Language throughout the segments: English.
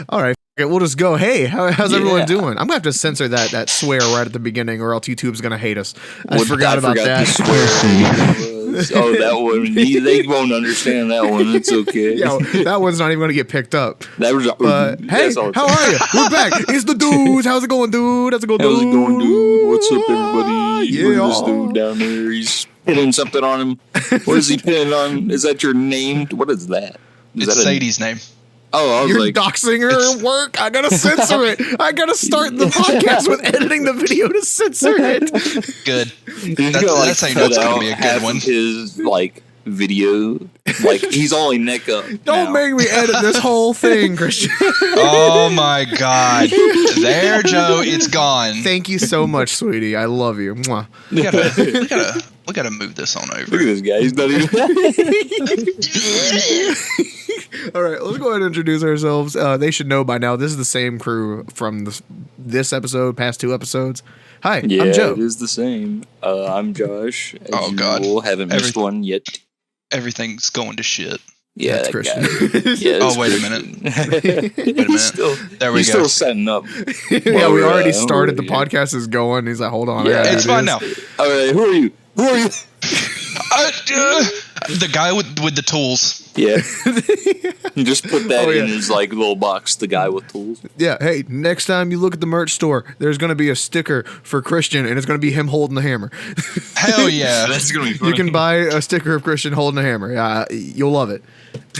All right, we'll just go. Hey, how's everyone doing? I'm gonna have to censor that swear right at the beginning, or else YouTube's gonna hate us. I forgot about that. Oh, that one. They won't understand that one. It's okay. Yo, that one's not even gonna get picked up. That was. But hey, how are you? We're back. It's the dudes. How's it going, dude? How's it going, dude? What's up, everybody? Yeah. Look at this dude down there. He's pinning something on him. What is he pinning on? Is that your name? What is that? It's Sadie's name. Oh, I was You're like, doxing her work. I gotta censor it. I gotta start the podcast with editing the video to censor it. Good. that's how you know it's gonna be a good one. His video, he's only neck up. Don't make me edit this whole thing, Christian. Oh my God! There, Joe. It's gone. Thank you so much, sweetie. I love you. Mwah. We gotta move this on over. Look at this guy. He's not even. All right, let's go ahead and introduce ourselves. They should know by now. This is the same crew from this episode, past 2 episodes. Hi, Yeah, I'm Joe. it is the same. I'm Josh. Oh, God. Haven't missed one yet. Everything's going to shit. Yeah, That's that Christian. guy. Yeah, Oh, wait a minute. Wait a minute. There we He's go. still setting up. Yeah, we already Yeah, started. The yeah. podcast is going. He's like, hold on. Yeah, It's fine now. All right, who are you? The guy with the tools. Yeah. You just put that Oh, yeah. in his little box, the guy with tools. Yeah, hey, next time you look at the merch store, there's going to be a sticker for Christian, and it's going to be him holding the hammer. Hell yeah. That's going to be funny. You can buy a sticker of Christian holding a hammer. You'll love it.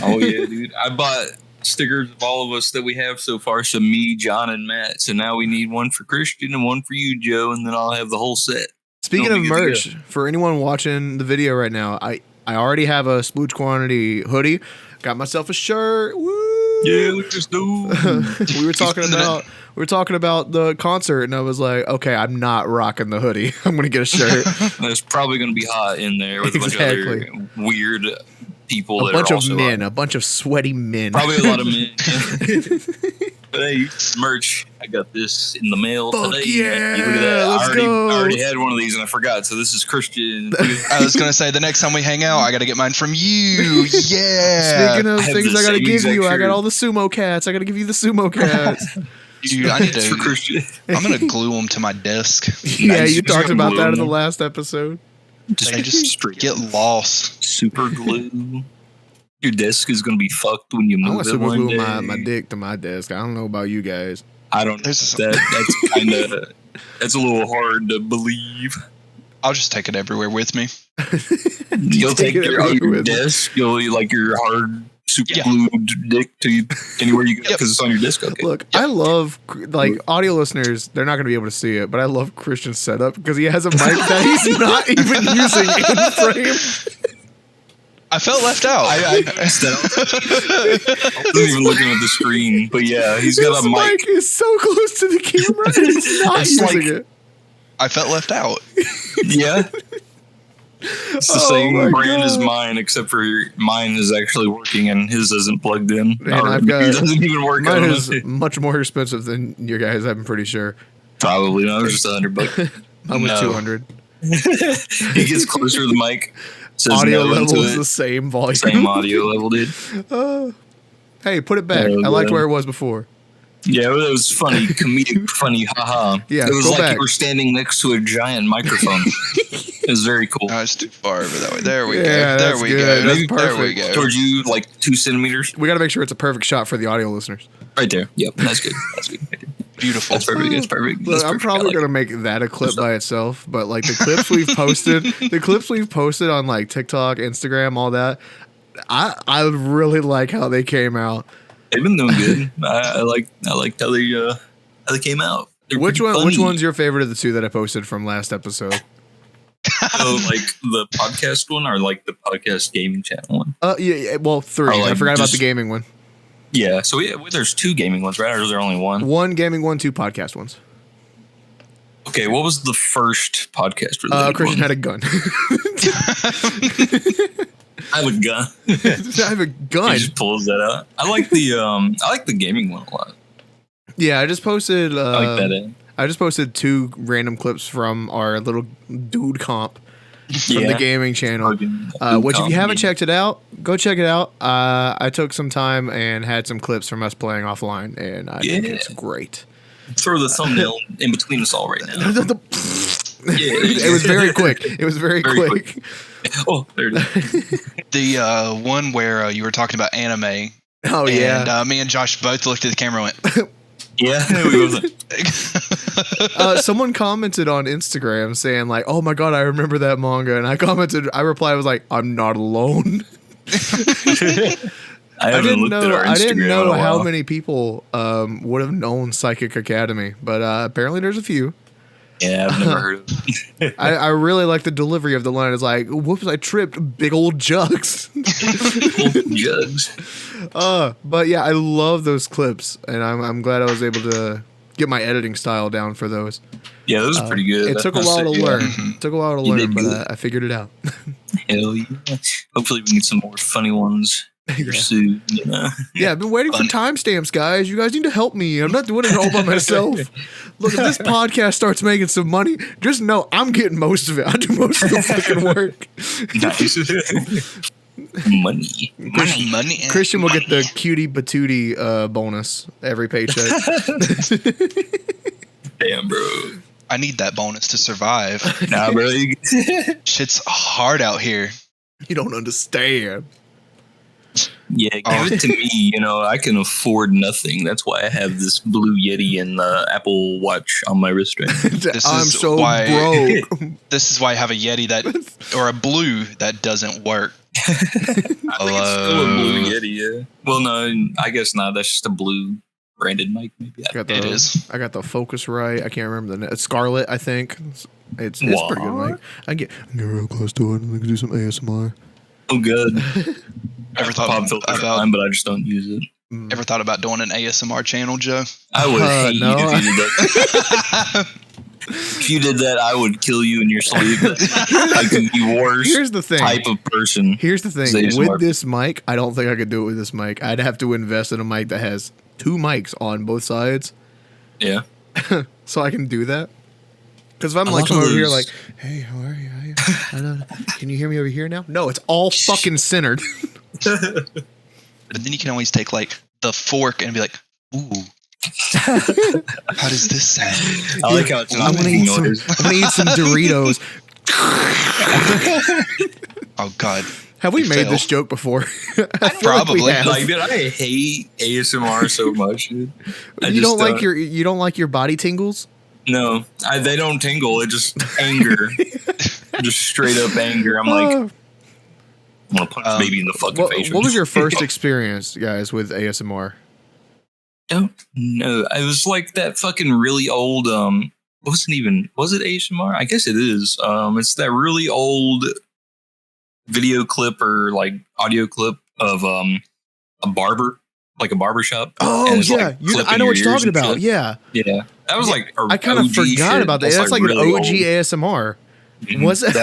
Oh yeah, dude. I bought stickers of all of us that we have so far. So me, John, and Matt. So now we need one for Christian and one for you, Joe, and then I'll have the whole set. Speaking It'll of be good to merch, for anyone watching the video right now, I already have a Splooge Quantity hoodie. Got myself a shirt. Woo! Yeah, look at this dude. we were talking about the concert, and I was like, okay, I'm not rocking the hoodie. I'm gonna get a shirt. There's probably going to be hot in there with a bunch of other weird people. A that bunch are of also men, hot. a bunch of sweaty men. Probably a lot of men. But hey, merch. I got this in the mail Fuck today. yeah, Look at that. let's I go. already had one of these and I forgot. So this is Christian. I was gonna say the next time we hang out, I gotta get mine from you. Yeah. Speaking of I have things the I gotta same give exact you, I got shirt. all the sumo cats. I gotta give you the sumo cats. Dude, I need It's for to. Christian. I'm gonna glue them to my desk. Yeah, Nice. you talked about that in the Glue. last episode. They just straight get lost. super glue. Your desk is gonna be fucked when you I move want it super one glue day. my dick to my desk. I don't know about you guys. I don't know. There's That's kind of that's a little hard to believe. I'll just take it everywhere with me. You'll Take take it your everywhere with you. desk. You'll like your hard super Yeah. glued dick to anywhere you go Yep. because it's on your desk. Okay. Look, I love audio listeners. They're not going to be able to see it, but I love Christian's setup because he has a mic that he's not even using in frame. I felt left out. I missed that. I wasn't even looking at the screen, but yeah, he's got His a mic mic. is so close to the camera, and he's not It's using like- it. I felt left out. Yeah. It's the Oh same my brand as God. mine, except for mine is actually working and his isn't plugged in. Man, Or I've got- it doesn't even work. I Mine don't is know. much more expensive than your guys. I'm pretty sure. Probably not. It was just $100. Mine was No. 200. He gets closer to the mic. Says Audio no level into is it. the same volume. Same audio level, dude. Hey, put it back. Oh, I liked man. where it was before. Yeah, it was funny, comedic, funny, haha. Yeah, it was go like back. you were standing next to a giant microphone. It was very cool. No, it's too far over that way. There we Yeah, go. There that's we good. go. That's There we perfect. go. Towards you, like 2 centimeters, We got to make sure it's a perfect shot for the audio listeners. right there. Yep, that's good. That's good. Beautiful. That's perfect. That's perfect. Look, That's I'm perfect. probably I like gonna make that a clip by itself, but like the clips we've posted, on like TikTok, Instagram, all that. I really like how they came out. They've been doing good. I like how they came out. They're Which pretty one? Which funny. one's your favorite of the 2 that I posted from last episode? Oh, like the podcast one or like the podcast gaming channel one? Yeah, well, 3. Or, like, I forgot about the just- gaming one. Yeah. So yeah, there's 2 gaming ones, right? Or is there only one? 1 gaming one, 2 podcast ones. Okay, what was the first podcast related Christian one? had a gun. I have a gun. I have a He gun. just pulls that out. I like the gaming one a lot. Yeah, I just posted. I like that. I just posted 2 random clips from our little dude comp. from the gaming channel. Which if you haven't checked it out, go check it out. I took some time and had some clips from us playing offline, and I think it's great. Throw the thumbnail in between us all right now. It was very quick. It was very quick. Oh, there it is. The one where you were talking about anime. Oh, yeah. And me and Josh both looked at the camera and went, Yeah, we both someone commented on Instagram saying like, "Oh my god, I remember that manga," and I replied, I was like, "I'm not alone." I didn't know how many people would have known Psychic Academy, but apparently there's a few. Yeah, I've never heard of it. I really like the delivery of the line. It's like, "Whoops, I tripped, big old jugs." Jugs. But yeah, I love those clips, and I'm glad I was able to get my editing style down for those. Yeah, those are pretty good. It took a while to learn. It took a while to learn, but good. I figured it out. Hell yeah. Hopefully we can get some more funny ones soon. You know? Yeah, I've been waiting for timestamps, guys. You guys need to help me. I'm not doing it all by myself. Look, if this podcast starts making some money, just know I'm getting most of it. I do most of the fucking work. Nice. Money. Christian will get the cutie patootie bonus every paycheck. Damn, bro. I need that bonus to survive. Nah, bro. Shit's hard out here. You don't understand. Yeah, give it to me. You know, I can afford nothing. That's why I have this Blue Yeti and the Apple Watch on my wristband. I'm so broke. This is why I have a Yeti or a Blue that doesn't work. I think it's still a Blue Yeti, yeah. Well, no, I guess not. That's just a Blue branded mic, maybe. It is. I got the Focusrite. I can't remember the name. Scarlett, I think. It's pretty good mic. I can get real close to it and I can do some ASMR. Oh, good. Ever thought about time, but I just don't use it. Ever thought about doing an ASMR channel, Joe? I would hate you if you did that. If you did that, I would kill you in your sleep. I could be worse. Here's the thing. Type of person. Here's the thing. With this mic, I don't think I could do it with this mic. I'd have to invest in a mic that has 2 mics on both sides. Yeah. So I can do that. Because if I'm like coming over here like, "Hey, how are you? Can you hear me over here now?" No, it's all fucking centered. But then you can always take like the fork and be like, "Ooh, how does this sound?" I like how it's not I'm gonna eat some Doritos. Oh God. Have we made this joke before? Probably. Like, dude, I hate ASMR so much, dude. You don't like your body tingles? No, they don't tingle. It just anger, just straight up anger. I'm like, I'm gonna punch the baby in the fucking face. What was your first experience, guys, with ASMR? Don't know. It was like that fucking really old. Was it ASMR? I guess it is. It's that really old video clip or like audio clip of a barber, like a barber shop. Oh yeah, like I know what you're talking about. Yeah. That was like I kind of forgot about that. That's like really an OG old. ASMR. Was it?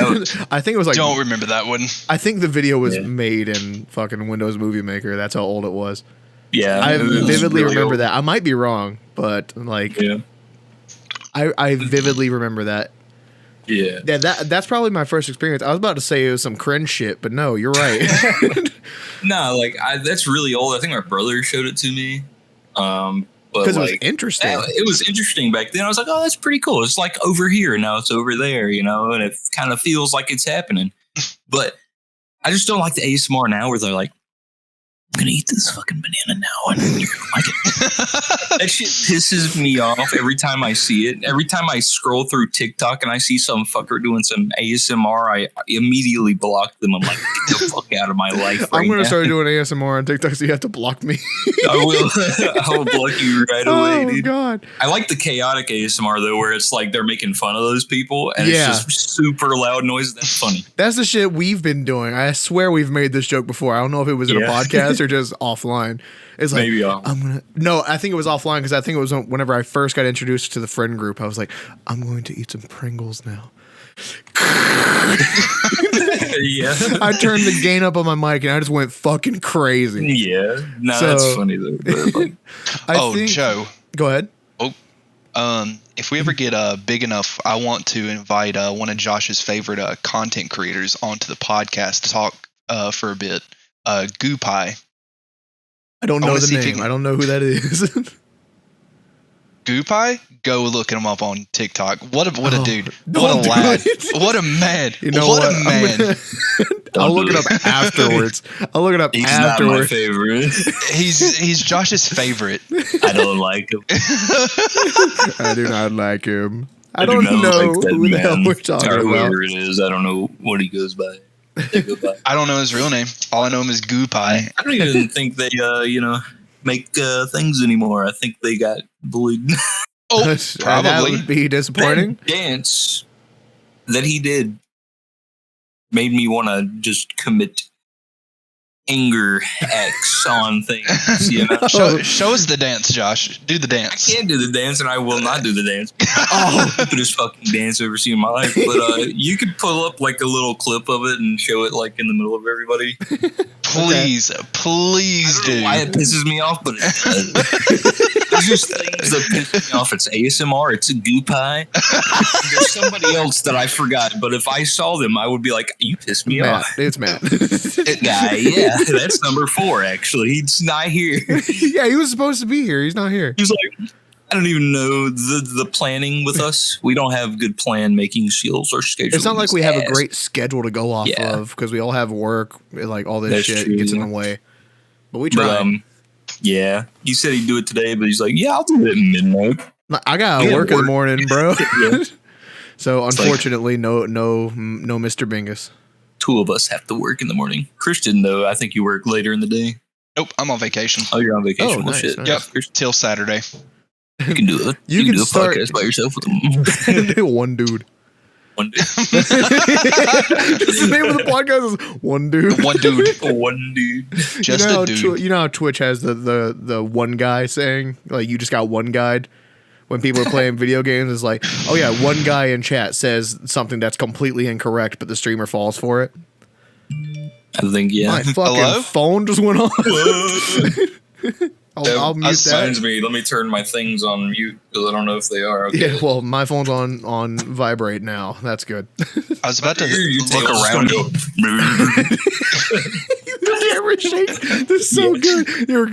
I think it was like. Don't remember that one. I think the video was made in fucking Windows Movie Maker. That's how old it was. Yeah, I vividly remember that. I might be wrong, but like, I vividly remember that. Yeah, that's probably my first experience. I was about to say it was some cringe shit, but no, you're right. No, like that's really old. I think my brother showed it to me. Because it was interesting. It was interesting back then. I was like, oh, that's pretty cool. It's like over here. Now it's over there, you know, and it kind of feels like it's happening. But I just don't like the ASMR now where they're like, I'm going to eat this fucking banana now and you're going to like it. That shit pisses me off every time I see it. Every time I scroll through TikTok and I see some fucker doing some ASMR, I immediately block them. I'm like, get the fuck out of my life. I'm going to start doing ASMR on TikTok, so you have to block me. I will. I will block you right away, dude. Oh, God. I like the chaotic ASMR, though, where it's like they're making fun of those people and it's just super loud noise. That's funny. That's the shit we've been doing. I swear we've made this joke before. I don't know if it was in a podcast or just offline. It's like, maybe No, I think it was offline because I think it was whenever I first got introduced to the friend group. I was like, I'm going to eat some Pringles now. Yeah. I turned the gain up on my mic and I just went fucking crazy. Yeah. No, that's funny though. But like, Joe. Go ahead. Oh, If we ever get big enough, I want to invite one of Josh's favorite content creators onto the podcast to talk for a bit. Goopie. I don't I know wanna the see if name. you can- I don't know who that is. Goopie? Go look him up on TikTok. What a dude. don't What a do lad. it. What a man. You know what what? a I'm man. gonna- I'll look it up afterwards. I'll look it up He's not my afterwards. favorite. He's Josh's favorite. I don't like him. I do not like him. I do don't not know like that who the hell man, we're talking or about. whoever it is. I don't know what he goes by. They go by. I don't know his real name. All I know him is Goopie. I don't even think they, make things anymore. I think they got bullied. Oh, That probably. would be disappointing. That dance that he did made me want to just commit anger acts on things. You know, Show us the dance, Josh. Do the I dance. can't do the dance, and I will not do the dance. Oh. Stupidest fucking dance I've ever seen in my life. But you could pull up like a little clip of it and show it like in the middle of everybody. Please, please I don't know do. why it pisses me off, but it does. There's just things that piss me off. It's ASMR. It's a Goopie. There's somebody else that I forgot, but if I saw them, I would be like, "You piss me Matt. off." It's Matt. Guy, yeah, that's number 4. Actually, he's not here. Yeah, he was supposed to be here. He's not here. He's like, I don't even know the planning with us. We don't have good plan making shields or schedules. It's not like we have a great schedule to go off Yeah. of because we all have work. Like all this That's shit true, gets in yeah. the way. But we try. But yeah, he said he'd do it today, but he's like, yeah, I'll do it at midnight. I got Yeah, work in the work. morning, bro. Yeah. So like- unfortunately, no, Mr. Bingus. 2 of us have to work in the morning. Christian, though, I think you work later in the day. Nope, I'm on vacation Oh, you're on vacation. Oh, well, nice, shit. nice. Yeah, Yep. Till Saturday. you can do it. You You can can do a start- podcast by yourself with them. One dude. One dude. That's the name of the podcast is One Dude. One dude. One dude. Just you know a how dude. you know how Twitch has the one guy saying, like, you just got one guide? When people are playing video games, it's like, oh yeah, one guy in chat says something that's completely incorrect, but the streamer falls for it. I think, yeah. My fucking Hello? phone just went off. I'll mute That that. reminds me. Let me turn my things on mute because I don't know if they are. Okay. Yeah, well, my phone's on vibrate now. That's good. I was about to Your look tail's around gonna me. go. The camera shakes. This is so good. You're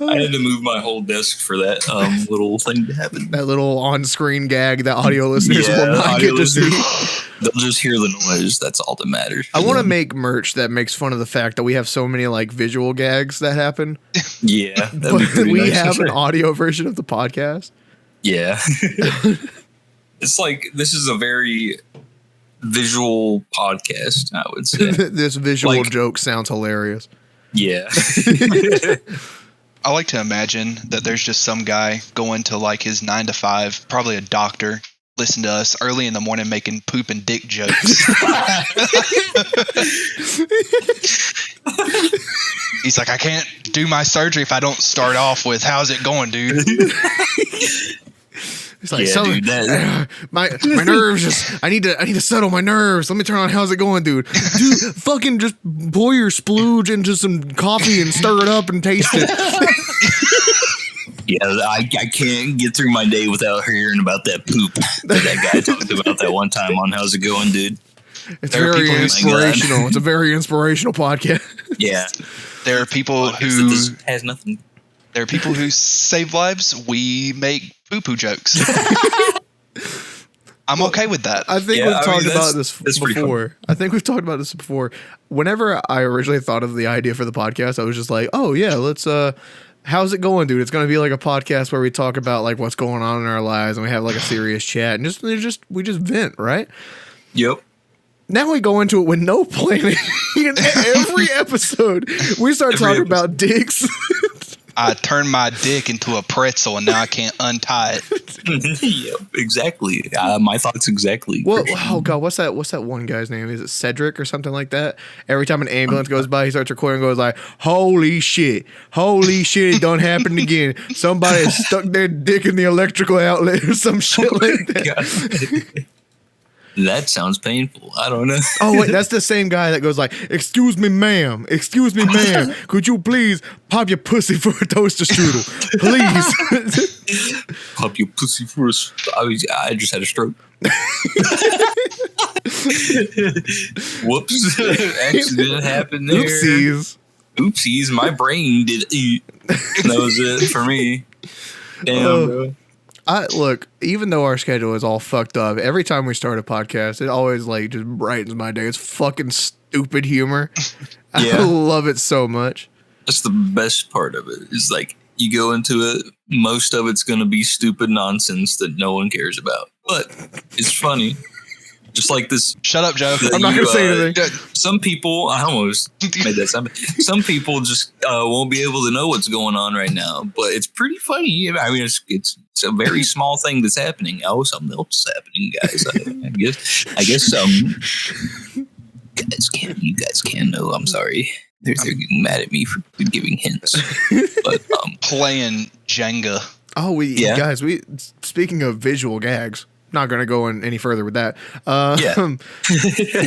I had to move my whole desk for that little thing to happen. that little on-screen gag that audio listeners Yeah, will not audio get to see. listeners. They'll just hear the noise. That's all that matters. I want to make merch that makes fun of the fact that we have so many like visual gags that happen, Yeah, that'd be but pretty we nice. have an audio version of the podcast. Yeah. It's like this is a very visual podcast, I would say. This visual Like- joke sounds hilarious. Yeah. I like to imagine that there's just some guy going to like his 9 to 5, probably a doctor, listen to us early in the morning making poop and dick jokes. He's like, I can't do my surgery if I don't start off with, how's it going, dude? It's like Yeah, dude, that- my nerves just I need to settle my nerves. Let me turn on how's it going, dude. Dude, fucking just pour your splooge into some coffee and stir it up and taste it. Yeah, I can't get through my day without hearing about that poop that guy talked about that one time on How's It Going, dude. It's There are very people who- inspirational. It's a very inspirational podcast. Yeah. There are people It who just has nothing. there are people who save lives. We make poo-poo jokes. I'm okay with that. I think Yeah, we've I mean, talked that's- about this that's pretty before. I think we've talked about this before. Whenever I originally thought of the idea for the podcast, I was just like, "Oh yeah, let's how's it going, dude? It's going to be like a podcast where we talk about like what's going on in our lives and we have like a serious chat and we just vent, right?" Yep. Now we go into it with no planning. In every episode, we start Every talking episode. about dicks. I turned my dick into a pretzel and now I can't untie it. Yep, exactly. My thoughts exactly. What? Oh god, what's that one guy's name? Is it Cedric or something like that? Every time an ambulance goes by, he starts recording and goes like, holy shit, it done happened again. Somebody stuck their dick in the electrical outlet or some shit like that. That sounds painful. I don't know. Oh wait, that's the same guy that goes like, "Excuse me, ma'am. Excuse me, ma'am. Could you please pop your pussy for a toaster strudel, please?" Pop your pussy first. I just had a stroke. Whoops. Accident happened there. Oopsies. My brain did eat. That was it for me. Damn, bro. Look, even though our schedule is all fucked up, every time we start a podcast, it always like just brightens my day. It's fucking stupid humor. Yeah. I love it so much. That's the best part of it. Is like you go into it, most of it's gonna be stupid nonsense that no one cares about. But it's funny. Just like this. Shut up, Joe. I'm not going to say anything. Some people, I almost made that sound. Some people just won't be able to know what's going on right now, but it's pretty funny. I mean, it's a very small thing that's happening. Oh, something else is happening, guys. I guess you guys can know. I'm sorry. They're getting mad at me for giving hints. But playing Jenga. Oh, guys, speaking of visual gags, not going to go in any further with that.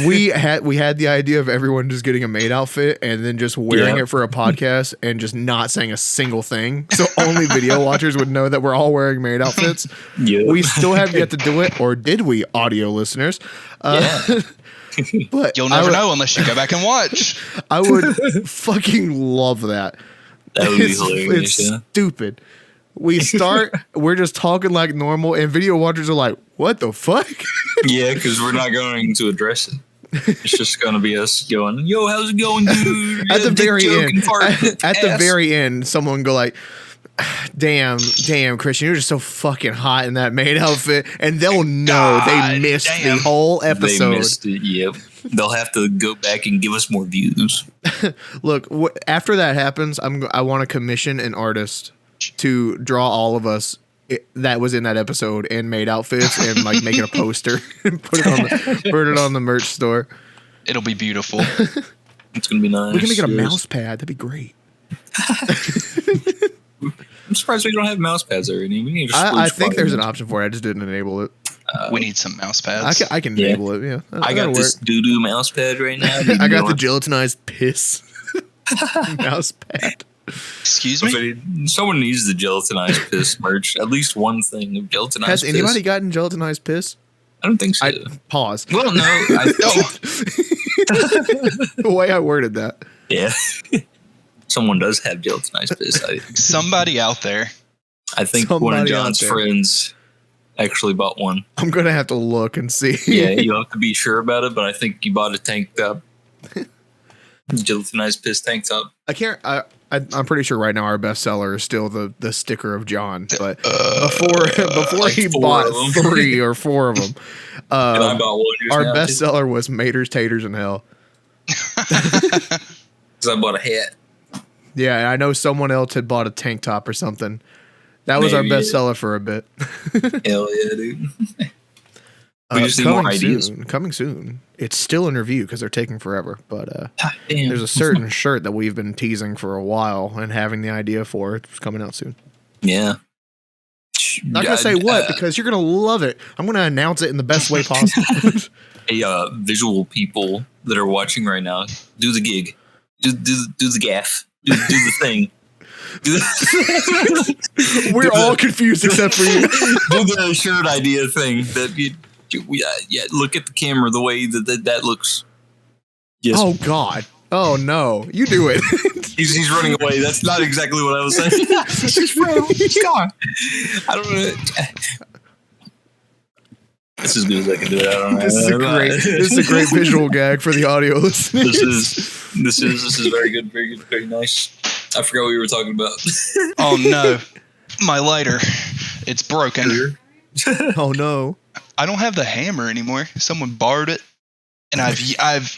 We had the idea of everyone just getting a maid outfit and then just wearing it for a podcast and just not saying a single thing. So only video watchers would know that we're all wearing maid outfits. Yep. We still have yet to do it, or did we, audio listeners? But you'll never know unless you go back and watch. I would fucking love that. That would be hilarious. It's stupid. We start, we're just talking like normal, and video watchers are like, "What the fuck?" Yeah, because we're not going to address it. It's just going to be us going, "Yo, how's it going, dude?" At the very end, at the very end, someone go like, "Damn, Christian, you're just so fucking hot in that maid outfit," and they'll know they missed the whole episode. They missed it. Yep. They'll have to go back and give us more views. Look, after that happens, I want to commission an artist to draw all of us that was in that episode and made outfits and like make it a poster and put it on the merch store. It'll be beautiful. It's gonna be nice. We can make it a mouse pad. That'd be great. I'm surprised we don't have mouse pads already. We need to I think there's an option for it. I just didn't enable it. We need some mouse pads. I can enable it. Yeah, I got this doo-doo mouse pad right now. I got the gelatinized piss mouse pad. Excuse me? Someone needs the gelatinized piss merch. At least one thing of gelatinized piss. Has anybody gotten gelatinized piss? I don't think so. Pause. Well, no. I don't. The way I worded that. Yeah. Someone does have gelatinized piss. Somebody out there. I think one of John's friends actually bought one. I'm going to have to look and see. Yeah, you have to be sure about it, but I think you bought a tank top. Gelatinized piss tank top. I'm pretty sure right now our best seller is still the sticker of John, but before like he bought 3 or 4 of them, and I bought one. Our best seller was Maters, Taters, and Hell. Because I bought a hat. Yeah, and I know someone else had bought a tank top or something. That was our best seller for a bit. Hell yeah, dude. We just need more ideas. Coming soon. It's still in review because they're taking forever. But damn. There's a certain shirt that we've been teasing for a while and having the idea for. It's coming out soon. Yeah. Not going to say what because you're going to love it. I'm going to announce it in the best way possible. Hey, visual people that are watching right now, do the gig. Do the gaff. Do the thing. We're all confused except for you. Do the shirt idea thing that look at the camera the way that looks. Yes. Oh God. Oh no. You do it. He's running away. That's not exactly what I was saying. He's gone. I don't know. That's as good as I can do it. I don't know. This is a great visual gag for the audio listeners. This is very good, very nice. I forgot what we were talking about. Oh no. My lighter. It's broken. Oh no. I don't have the hammer anymore. Someone borrowed it, and I've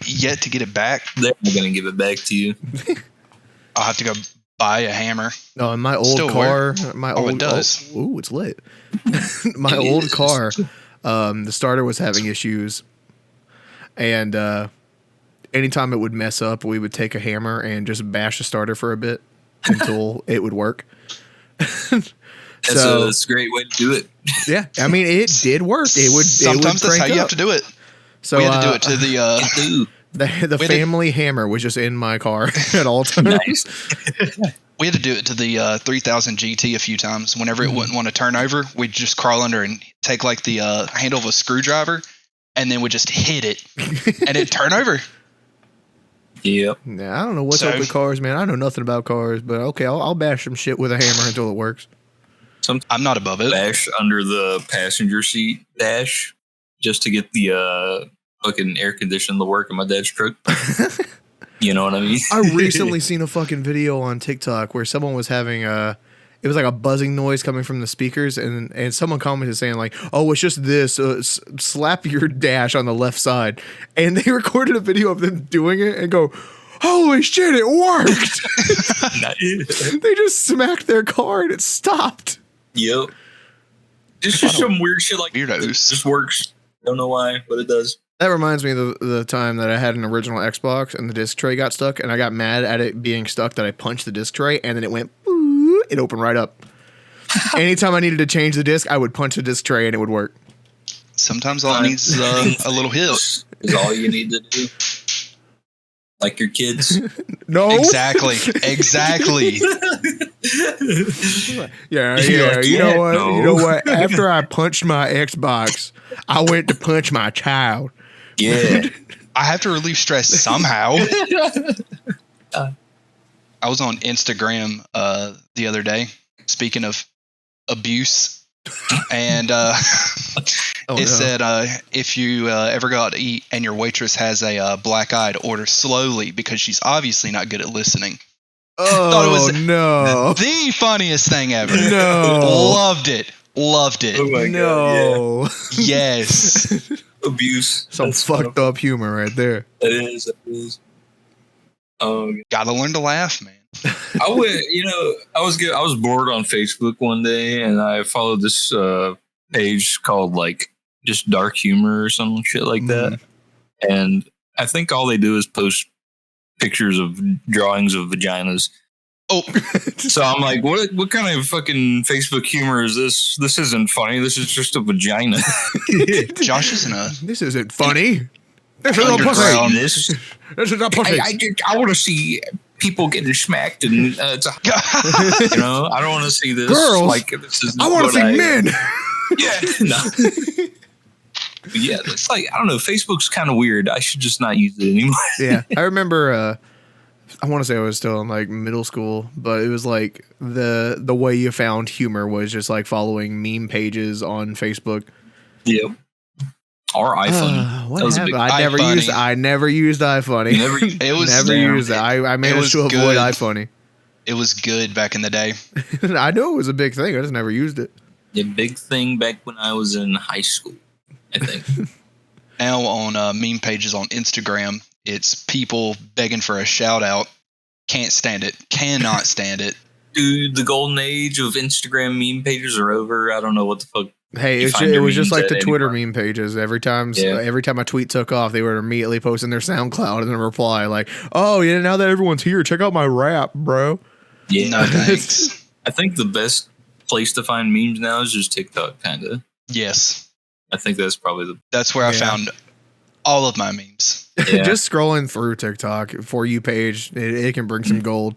yet to get it back. They're gonna give it back to you. I'll have to go buy a hammer. No, in my old car, it does. Ooh, it's lit. My old car, the starter was having issues, and anytime it would mess up, we would take a hammer and just bash the starter for a bit until it would work. That's a great way to do it. Yeah, I mean, it did work. Sometimes that's how you have to do it. So we had to do it to the. Dude, the family hammer was just in my car at all times. nice. We had to do it to the 3000 GT a few times. Whenever it wouldn't want to turn over, we'd just crawl under and take like the handle of a screwdriver, and then we'd just hit it, and it'd turn over. Yep. Yeah, I don't know what's up with cars, man. I know nothing about cars, but okay, I'll bash some shit with a hammer until it works. I'm not above it. Bash under the passenger seat dash just to get the fucking air conditioning to work in my dad's truck. You know what I mean? I recently seen a fucking video on TikTok where someone was having it was like a buzzing noise coming from the speakers, and someone commented saying like, "Oh, it's just this. Slap your dash on the left side," and they recorded a video of them doing it and go, "Holy shit, it worked!" They just smacked their car and it stopped. Yep. Just some weird shit like Weirdos. It just works. Don't know why, but it does. That reminds me of the time that I had an original Xbox and the disc tray got stuck, and I got mad at it being stuck that I punched the disc tray and then it went. It opened right up. Anytime I needed to change the disc, I would punch the disc tray and it would work. Sometimes all it needs is a little hit. Is all you need to do. Like your kids. No. Exactly. Yeah. Like, You know what? no. You know what? After I punched my Xbox, I went to punch my child. Yeah. I have to relieve stress somehow. I was on Instagram the other day, speaking of abuse, and it said if you ever go out to eat and your waitress has a black eye, to order slowly because she's obviously not good at listening. Oh, Thought it was no. The funniest thing ever. No. Loved it. Oh my No. God, Yes. yeah. Abuse. Some That's fucked up humor right there. It is. It is. Gotta learn to laugh, man. I went, I was bored on Facebook one day and I followed this page called like just dark humor or some shit like that. And I think all they do is post pictures of drawings of vaginas. Oh, So I'm like, what kind of fucking Facebook humor is this? This isn't funny. This is just a vagina. Josh isn't a. This isn't funny. This is a Underground. pussy. This, This is a pussy. I want to see people getting smacked and it's I don't want to see this. Girls? Like this is. I want to see men. Yeah, no. Yeah, it's like I don't know. Facebook's kind of weird. I should just not use it anymore. Yeah, I remember. I want to say I was still in like middle school, but it was like the way you found humor was just like following meme pages on Facebook. Yep. Or iPhone. What That was a happened? big- I never used iFunny. Never- It was never used it. I managed was to avoid good. iFunny. It was good back in the day. I know it was a big thing. I just never used it. The big thing back when I was in high school, I think. Now on meme pages on Instagram, it's people begging for a shout out. Can't stand it. Cannot stand it. Dude, the golden age of Instagram meme pages are over. I don't know what the fuck. Hey, You it find your was just memes like the at Twitter anywhere. meme pages. Every time Yeah. a tweet took off, they were immediately posting their SoundCloud and then reply like, "Oh yeah, now that everyone's here, check out my rap, bro." Yeah, No thanks. I think the best place to find memes now is just TikTok, kind of. Yes. I think that's probably the. That's where I Yeah. found all of my memes. Yeah, Just scrolling through TikTok for you page, it can bring some gold.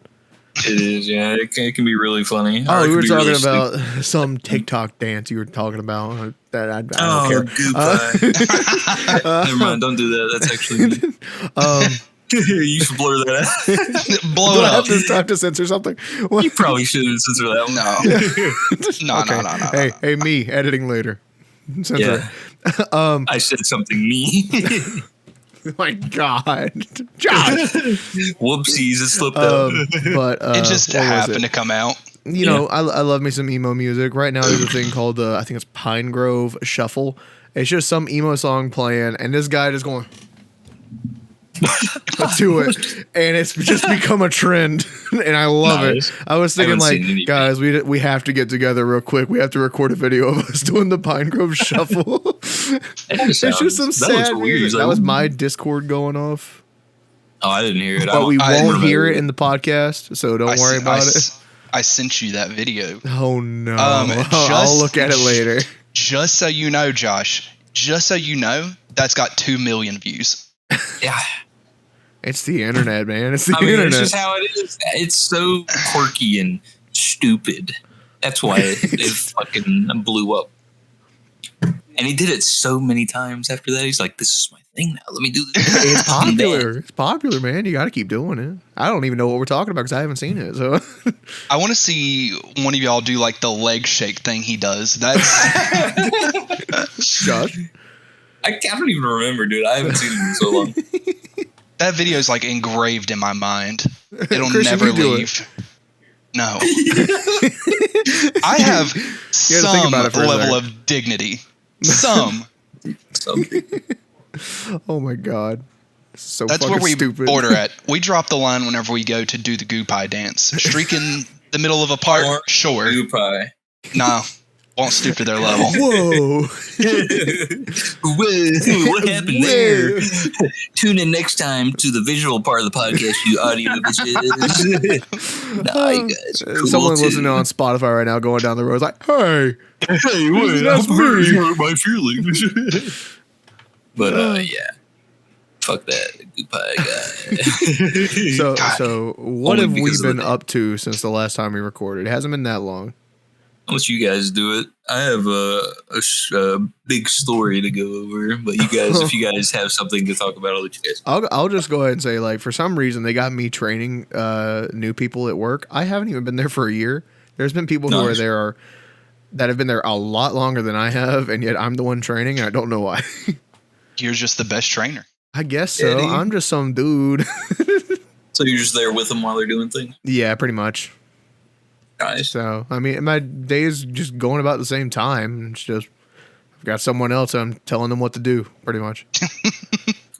it is. Yeah, it can be really funny. Oh, Or it we can were be talking really about some TikTok dance you were talking about. That I Oh, don't care. goodbye. Never mind. Don't do that. That's actually me. You should blur that out. Blow Do it I have up. this time to censor something? What? You probably shouldn't censor that one. No. Okay. No. Hey, me editing later. Censor Yeah. it. I said something mean. My God, Josh. Whoopsies, it slipped out. But It just what was happened it? to come out. You know, I love me some emo music. Right now, there's a thing called I think it's Pine Grove Shuffle. It's just some emo song playing, and this guy just going to it, and it's just become a trend, and I love Nice. it. I was thinking, haven't like, seen any. guys, we have to get together real quick. We have to record a video of us doing the Pine Grove Shuffle. It's just some sad music. That was my Discord going off, Oh, I didn't hear it. but we I- won't hear it in the podcast, so don't worry about it. I sent you that video. Oh no! Just- I'll look at it later. Just so you know, Josh, just so you know, that's got 2 million views. Yeah. It's the internet, man. It's the I mean, internet. it's just how it is. It's so quirky and stupid. That's why it fucking blew up. And he did it so many times after that. He's like, this is my thing now. Let me do this. It's popular. It's popular, man. You got to keep doing it. I don't even know what we're talking about because I haven't seen it. So I want to see one of y'all do like the leg shake thing he does. That's Josh. I don't even remember, dude. I haven't seen it in so long. that video is like engraved in my mind. It'll Christian, never you do it. leave. No. I have some think about it for a level second. of dignity. Some. So, Oh my god. This is so That's fucking where we stupid. border at. We drop the line whenever we go to do the goo pie dance. Streak in the middle of a park, Or sure. Goo pie. No, won't stoop to their level. Whoa. Whoa, what happened there? Tune in next time to the visual part of the podcast, you audio bitches. Nah, you guys. Cool Someone too. listening on Spotify right now going down the road is like, hey. Hey, wait, That's I'm me. hurt my feelings. But yeah, fuck that Goo pie guy. So, God. so what Only have we because of the been name. up to since the last time we recorded? It hasn't been that long. Unless you guys do it, I have a big story to go over. But you guys, if you guys have something to talk about, I'll let you guys. I'll just go ahead and say, like, for some reason they got me training new people at work. I haven't even been there for a year. There's been people who are Nice. there that have been there a lot longer than I have, and yet I'm the one training, and I don't know why. You're just the best trainer. I guess so. Eddie. I'm just some dude. So you're just there with them while they're doing things. Yeah, pretty much. Nice. So, I mean, my day is just going about the same time. It's just, I've got someone else I'm telling them what to do, pretty much.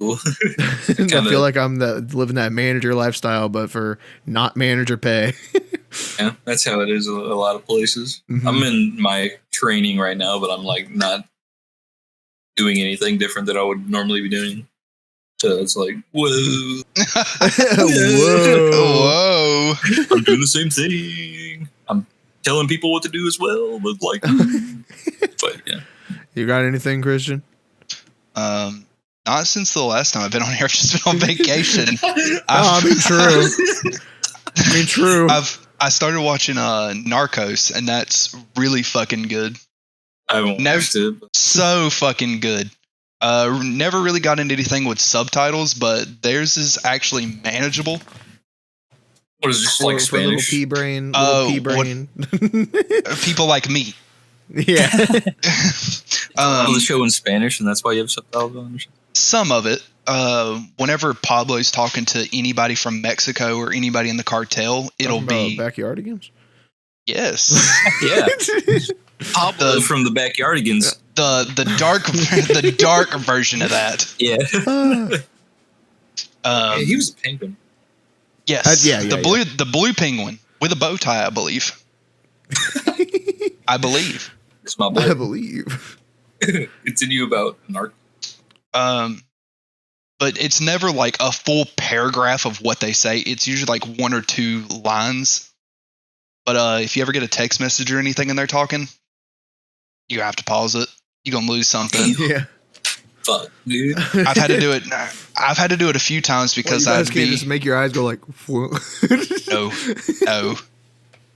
Cool. I Kinda- feel like I'm living that manager lifestyle, but for not manager pay. Yeah, that's how it is a lot of places. Mhm. I'm in my training right now, but I'm like not doing anything different that I would normally be doing. So it's like, whoa, Whoa. Whoa. I'm doing the same thing. I'm telling people what to do as well, but like, but yeah. You got anything, Christian? Not since the last time I've been on here. I've just been on vacation. I mean, true. I mean, true. I started watching Narcos, and that's really fucking good. I haven't Never- watched it. But So fucking good. Never really got into anything with subtitles, but theirs is actually manageable. what is it, just like for little Spanish? pea brain. Oh, Little pea what- brain. People like me. Yeah. Oh, the show in Spanish, and that's why you have subtitles on. Or something? Some of it. Whenever Pablo's talking to anybody from Mexico or anybody in the cartel, it'll Talking be about backyardigans. yes. Yeah, Pablo from the Backyardigans. The dark version of that. Yeah, he was a penguin. Yes. yeah, the blue penguin with a bow tie, I believe. I believe. It's my I boy. believe. Continue about Narc. But it's never like a full paragraph of what they say. It's usually like 1 or 2 lines. But if you ever get a text message or anything and they're talking, you have to pause it. You're gonna lose something. Yeah. Fuck, dude. I've had to do it. I've had to do it a few times because you guys I'd can't be just make your eyes go like. no.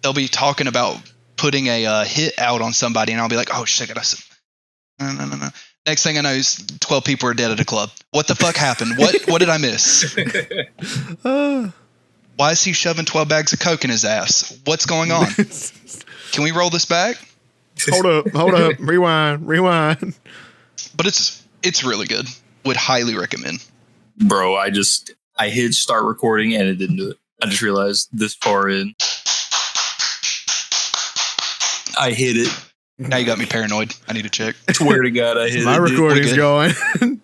They'll be talking about putting a hit out on somebody, and I'll be like, "Oh shit, no. Next thing I know, is 12 people are dead at a club. What the fuck happened? What did I miss? Why is he shoving 12 bags of coke in his ass? What's going on? Can we roll this back? Hold up, rewind. But it's really good. Would highly recommend. Bro, I hit start recording and it didn't do it. I just realized this far in. I hit it. Now you got me paranoid. I need to check. Swear to God, I hit My it. dude. recording's good. going.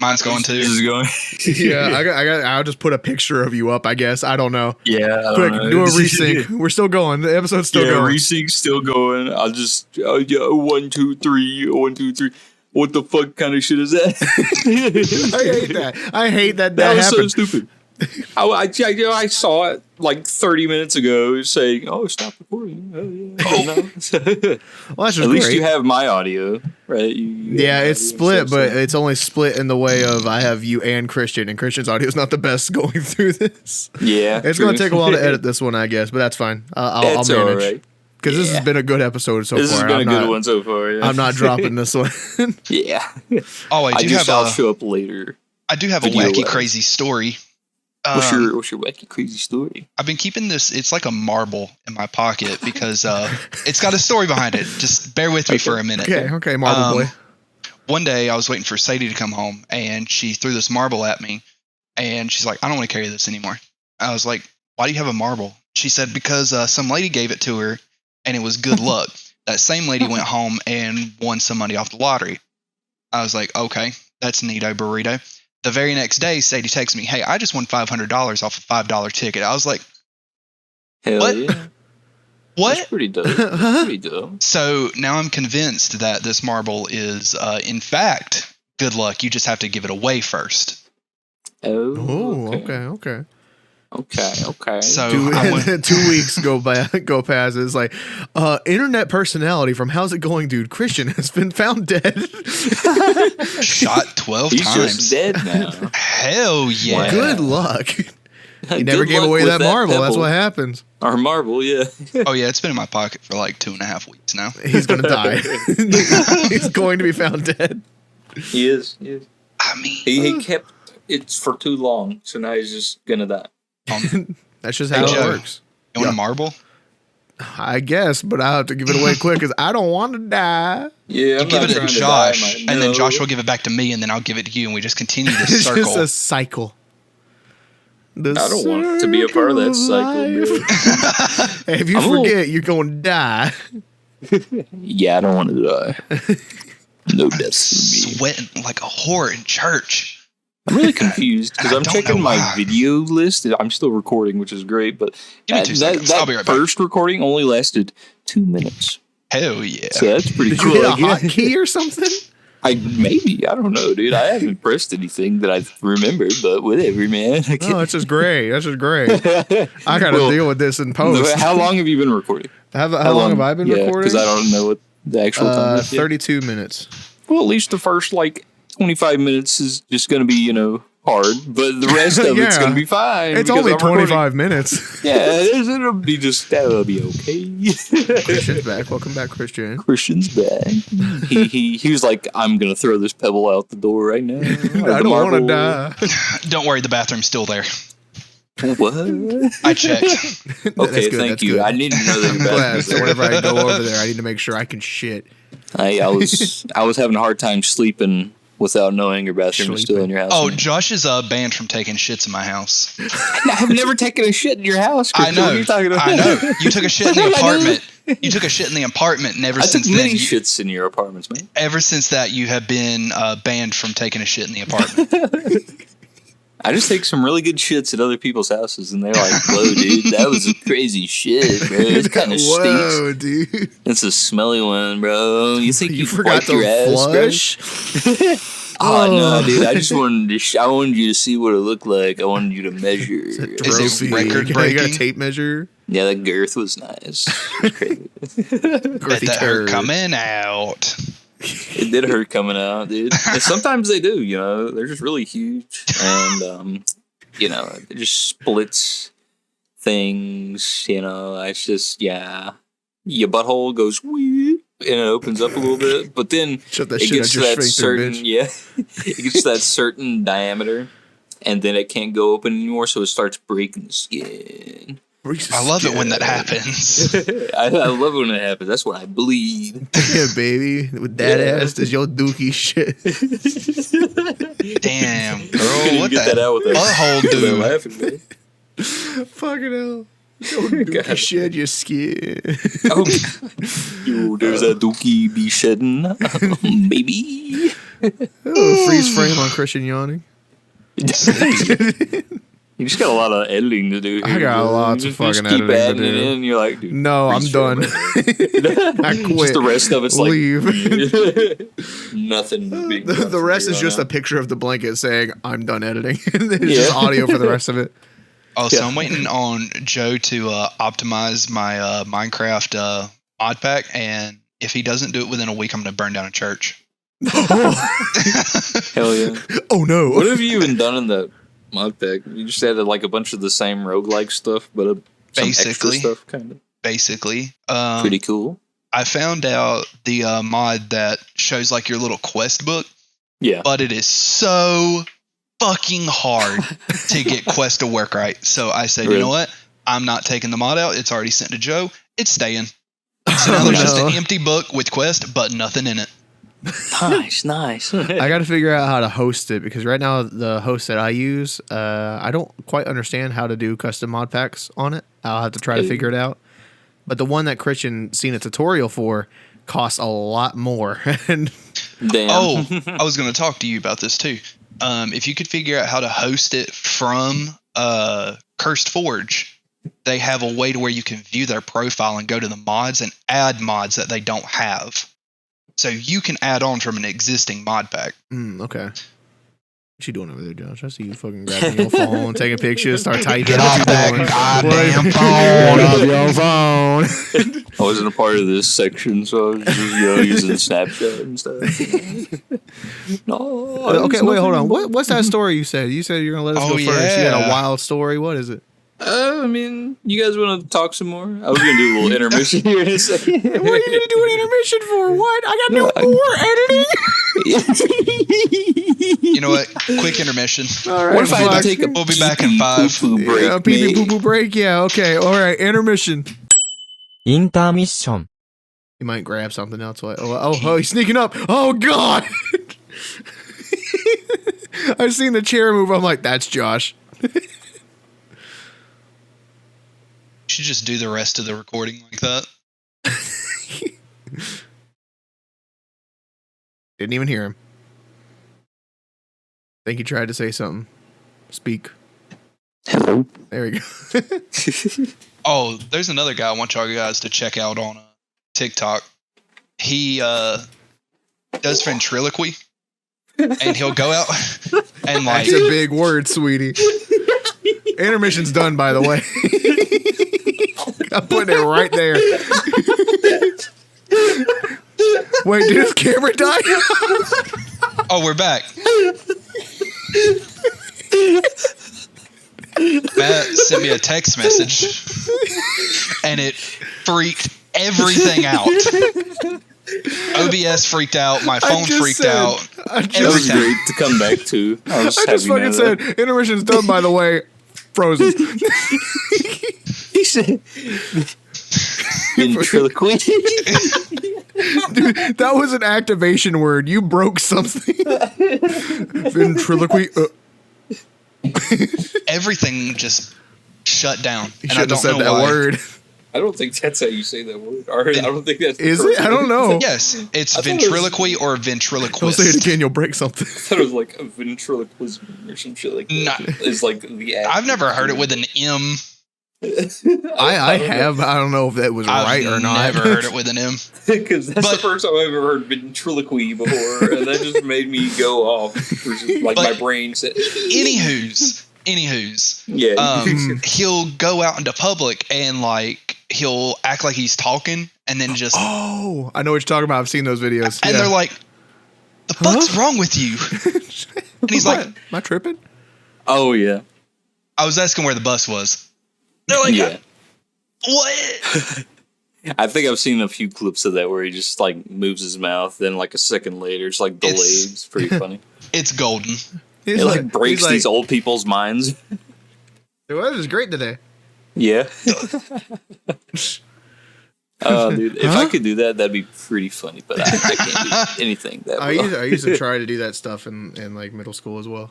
Mine's going This too. is going. Yeah, I'll just put a picture of you up, I guess. I don't know. Yeah, I don't Quick, know. do a resync. We're still going. The episode's still yeah, going. resync's still going. I'll just 1, 2, 3, 1, 2, 3. What the fuck kind of shit is that? I hate that. I hate that That was so happened. stupid. I saw it like 30 minutes ago saying, "Oh, stop recording." Oh, yeah. Well, that's just At least great. you have my audio, right? Yeah, it's split, but it's only split in the way of I have you and Christian, and Christian's audio is not the best going through this. yeah, It's going to take a while to edit this one, I guess, but that's fine. I'll It's all manage. right. Because this has been a good episode so This far. has been I'm a good not, one so far. Yeah. I'm not dropping this one. Yeah. Oh, I'll show up later. I do have a Video wacky, wise. crazy story. What's your wacky crazy story? I've been keeping this. It's like a marble in my pocket because it's got a story behind it. Just bear with me for a minute. Okay, Marble Boy. One day I was waiting for Sadie to come home, and she threw this marble at me, and she's like, "I don't want to carry this anymore." I was like, "Why do you have a marble?" She said, "Because some lady gave it to her, and it was good luck." That same lady went home and won some money off the lottery. I was like, "Okay, that's neato burrito." The very next day, Sadie texts me, "Hey, I just won $500 off a $5 ticket." I was like, Hell What? yeah. "What?" That's pretty dope. That's pretty dope. So now I'm convinced that this marble is, in fact, good luck. You just have to give it away first. Oh, okay. Okay. So Two, I went, 2 weeks go past. It's like, internet personality from How's It Going, Dude? Christian has been found dead. shot 12 He's times. just dead now. Hell yeah. Wow. Good luck. He never Good gave luck away with that marble. That's pebble. what happens. Our marble, yeah. Oh, yeah. It's been in my pocket for like 2.5 weeks now. He's gonna die. He's going to be found dead. He is. I mean, He kept it for too long, so now he's just gonna die. That's just Hey, how Joe. it works. you want Yeah. a marble? I guess, but I have to give it away quick because I don't want to die. Yeah, You give it to Josh, and then Josh will give it back to me, and then I'll give it to you, and we just continue this It's circle. just a cycle. The I don't want to be a part of that cycle, life. bro. Hey, if you I'm a little- forget, you're going to die. Yeah, I don't want to die. No deaths for me. Sweating like a whore in church. I'm really confused because I I'm don't checking know my why. video list. I'm still recording, which is great, but Give me 2 seconds. I'll be right back. first recording only lasted 2 minutes. Hell yeah. So that's pretty Did cool. you hit a I guess. hotkey or something? I don't know, dude. I haven't pressed anything that I remembered, but whatever, man. Oh, that's just great. That's just great. I got to Well, deal with this in post. How long have you been recording? How long have I been recording? Because I don't know what the actual time is. yet. 32 minutes. Well, at least the first 25 minutes is just going to be, hard, but the rest of it's Yeah. going to be fine. It's because only I'm recording. 25 minutes. Yeah, that'll be okay. Christian's back. Welcome back, Christian. Christian's back. He was like, I'm going to throw this pebble out the door right now. I don't want to die. Don't worry, the bathroom's still there. What? I checked. Okay, That's good, thank that's you. good. I need to know that I'm your glad. bathroom's So there. whenever I go over there, I need to make sure I can shit. I was having a hard time sleeping without knowing your bathroom was still in your house. Oh, man. Josh is banned from taking shits in my house. I've never taken a shit in your house. I Christian. know. What are you talking about? I know. You took a shit in the apartment. You took a shit in the apartment, and ever I took since then, many shits in your apartments, man. ever since that, you have been banned from taking a shit in the apartment. I just take some really good shits at other people's houses, and they're like, "Whoa, dude, that was a crazy shit, bro. It kind of stinks. Whoa, dude. It's a smelly one, bro. You think You you forgot wiped your to ass, bro? flush? Oh no, dude! I just wanted to. I wanted you to see what it looked like. I wanted you to measure. Is it Trophy. record You got a breaking? tape measure? Yeah, the girth was nice. It was crazy. Bet Girthy that hurt turd. coming out. It did hurt coming out, dude. And sometimes they do. They're just really huge, and it just splits things. It's just your butthole goes wee. And it opens up a little bit, but then Shut that it shit gets out to your that sphincter, certain bitch. it gets to that certain diameter, and then it can't go open anymore, so it starts breaking the skin. I love it when that happens. I love it when it happens. That's what I believe. Yeah, baby. With that Yeah. ass, does your dookie shit. Damn, Couldn't girl, even what get that that out with that butthole that dude? laughing, man. Fucking hell. Your dookie God. shed your skin. Oh, yo, there's a dookie be shedding, baby. Oh, freeze frame on Christian yawning. You just got a lot of editing to do. Here, I got bro. lots You of just fucking keep editing to adding it do. in. You're like, dude, No, I'm done. I quit. Just the rest of it's like Leave. nothing. being The done from rest here is on just a out. picture of the blanket saying I'm done editing. It's just audio for the rest of it. Oh, so Yeah. I'm waiting on Joe to optimize my Minecraft mod pack, and if he doesn't do it within a week, I'm going to burn down a church. Hell yeah. Oh no. What have you even done in that mod pack? You just added like a bunch of the same roguelike stuff, but some extra Basically. stuff, kind of. Basically, Pretty cool. I found out the mod that shows like your little quest book, Yeah. but it is so fucking hard to get quest to work right. So I said, you Really? know what? I'm not taking the mod out. It's already sent to Joe. It's staying. So now Oh, there's just no. an empty book with quest, but nothing in it. Nice. I got to figure out how to host it because right now the host that I use, I don't quite understand how to do custom mod packs on it. I'll have to try to figure it out. But the one that Christian seen a tutorial for costs a lot more. And Damn. Oh, I was going to talk to you about this too. If you could figure out how to host it from Cursed Forge, they have a way to where you can view their profile and go to the mods and add mods that they don't have. So you can add on from an existing mod pack. okay. What you doing over there, Josh? I see you fucking grabbing your phone, taking pictures, start typing. Get What off you that doing? goddamn What- phone. Get off your phone. I wasn't a part of this section, so I was just using Snapchat and stuff. No. Okay, wait, hold on. What's that story you said? You said you're gonna let us Oh, go first. You had a yeah. wild story. What is it? I mean, you guys want to talk some more? I was gonna do a little intermission here in a second. What are you gonna do an intermission for? What? I got no more editing. You know what? Quick intermission. All right, What if I had fuck. to take a We'll be back in pee-pee 5. poo-poo break? Yeah, pee mate? poo poo break. Yeah, okay. All right, intermission. インターミッション You might grab something else. Oh, he's sneaking up. Oh God. I seen the chair move. I'm like, that's Josh. You should just do the rest of the recording like that. Didn't even hear him. Think he tried to say something. Speak. Hello. There we go. Oh, there's another guy I want y'all guys to check out on TikTok. He does ventriloquy, and he'll go out and like That's a big word, sweetie. Intermission's done, by the way. I'm putting it right there. Wait, did his camera die? oh, we're back. Matt sent me a text message, and it freaked everything out. OBS freaked out. My phone freaked out. That was Everything. great to come back to. I was I just happy fucking to said, know that. intermission's done, by the way. Frozen. He said ventriloquy. Dude, that was an activation word. You broke something. Ventriloquy. Everything just shut down. You And I shouldn't have don't said know that why. word. I don't think that's how you say that word. Or I don't think that's. Is it? I don't know. Yes, it's I thought it was- ventriloquy or Don't say it ventriloquist. again. You'll break something. I thought it was like a ventriloquism or some shit like that. Nah. It's like the. I've never heard it with an M. I have. I don't know if that was right or not. I've never heard it with an M. Because that's But- the first time I've ever heard ventriloquy before, and that just made me go off. Like But- my brain said. Anywho's, Yeah. he'll go out into public and like he'll act like he's talking and then just Oh, I know what you're talking about. I've seen those videos. and Yeah. they're like, "The fuck's wrong with you?" And he's like, What? Am I tripping? Oh yeah. "I was asking where the bus was." They're like, Yeah. "What?" I think I've seen a few clips of that where he just like moves his mouth, then like a second later, it's like delayed. It's- It's pretty funny. It's golden. He's It like breaks he's these old people's minds. The weather's great today. Yeah. Oh, dude, if I could do that, that'd be pretty funny. But I can't do anything that I well. used to try to do that stuff in like middle school as well.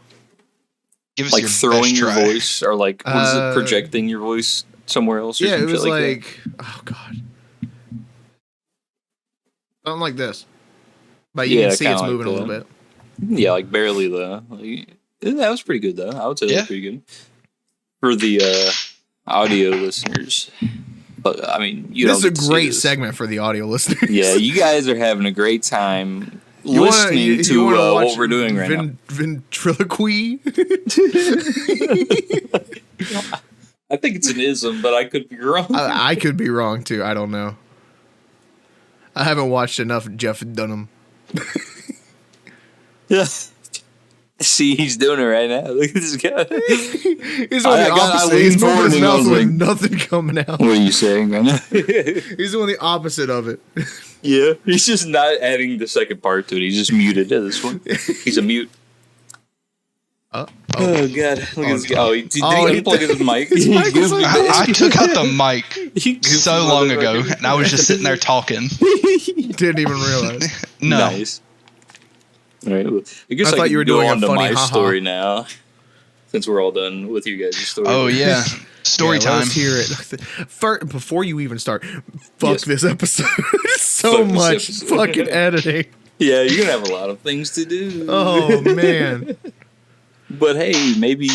Give us Like your throwing best your try. voice, or like was it Uh, projecting your voice somewhere else? Or Yeah, it some shit was that? like, oh god, something like this. But you Yeah, can see kinda it's like moving a little that. bit. Yeah, like barely though. Like, that was pretty good though. I would say that Yeah. was pretty good. for the audio listeners. But I mean, you This is don't a get to see great this. segment for the audio listeners. Yeah, you guys are having a great time You wanna- listening you to wanna watch what we're doing right now. Ventriloquy. I think it's an ism, but I could be wrong. I could be wrong too. I don't know. I haven't watched enough Jeff Dunham. Yeah. See, he's doing it right now. Look at this guy. He's on the opposite. He's moving his mouth with like, nothing coming out. what are you saying right now? He's doing the opposite of it. Yeah, he's just not adding the second part to it. He's just muted at this one. He's a mute. Oh god! Look at this guy. Oh, did he unplug his mic? mic was like this. I took out the mic You so goofy long ago, motherfucker. and I was just sitting there talking. Didn't even realize. No. Nice. All right. Well, I guess I I thought could you were go doing a on to funny my haha. story now, since we're all done with you guys' story. Oh yeah, story Yeah, time. Let's hear it. First, before you even start, fuck Yes. this episode. So Fuck this much episode. fucking editing. Yeah, you're gonna have a lot of things to do. Oh man. But hey, maybe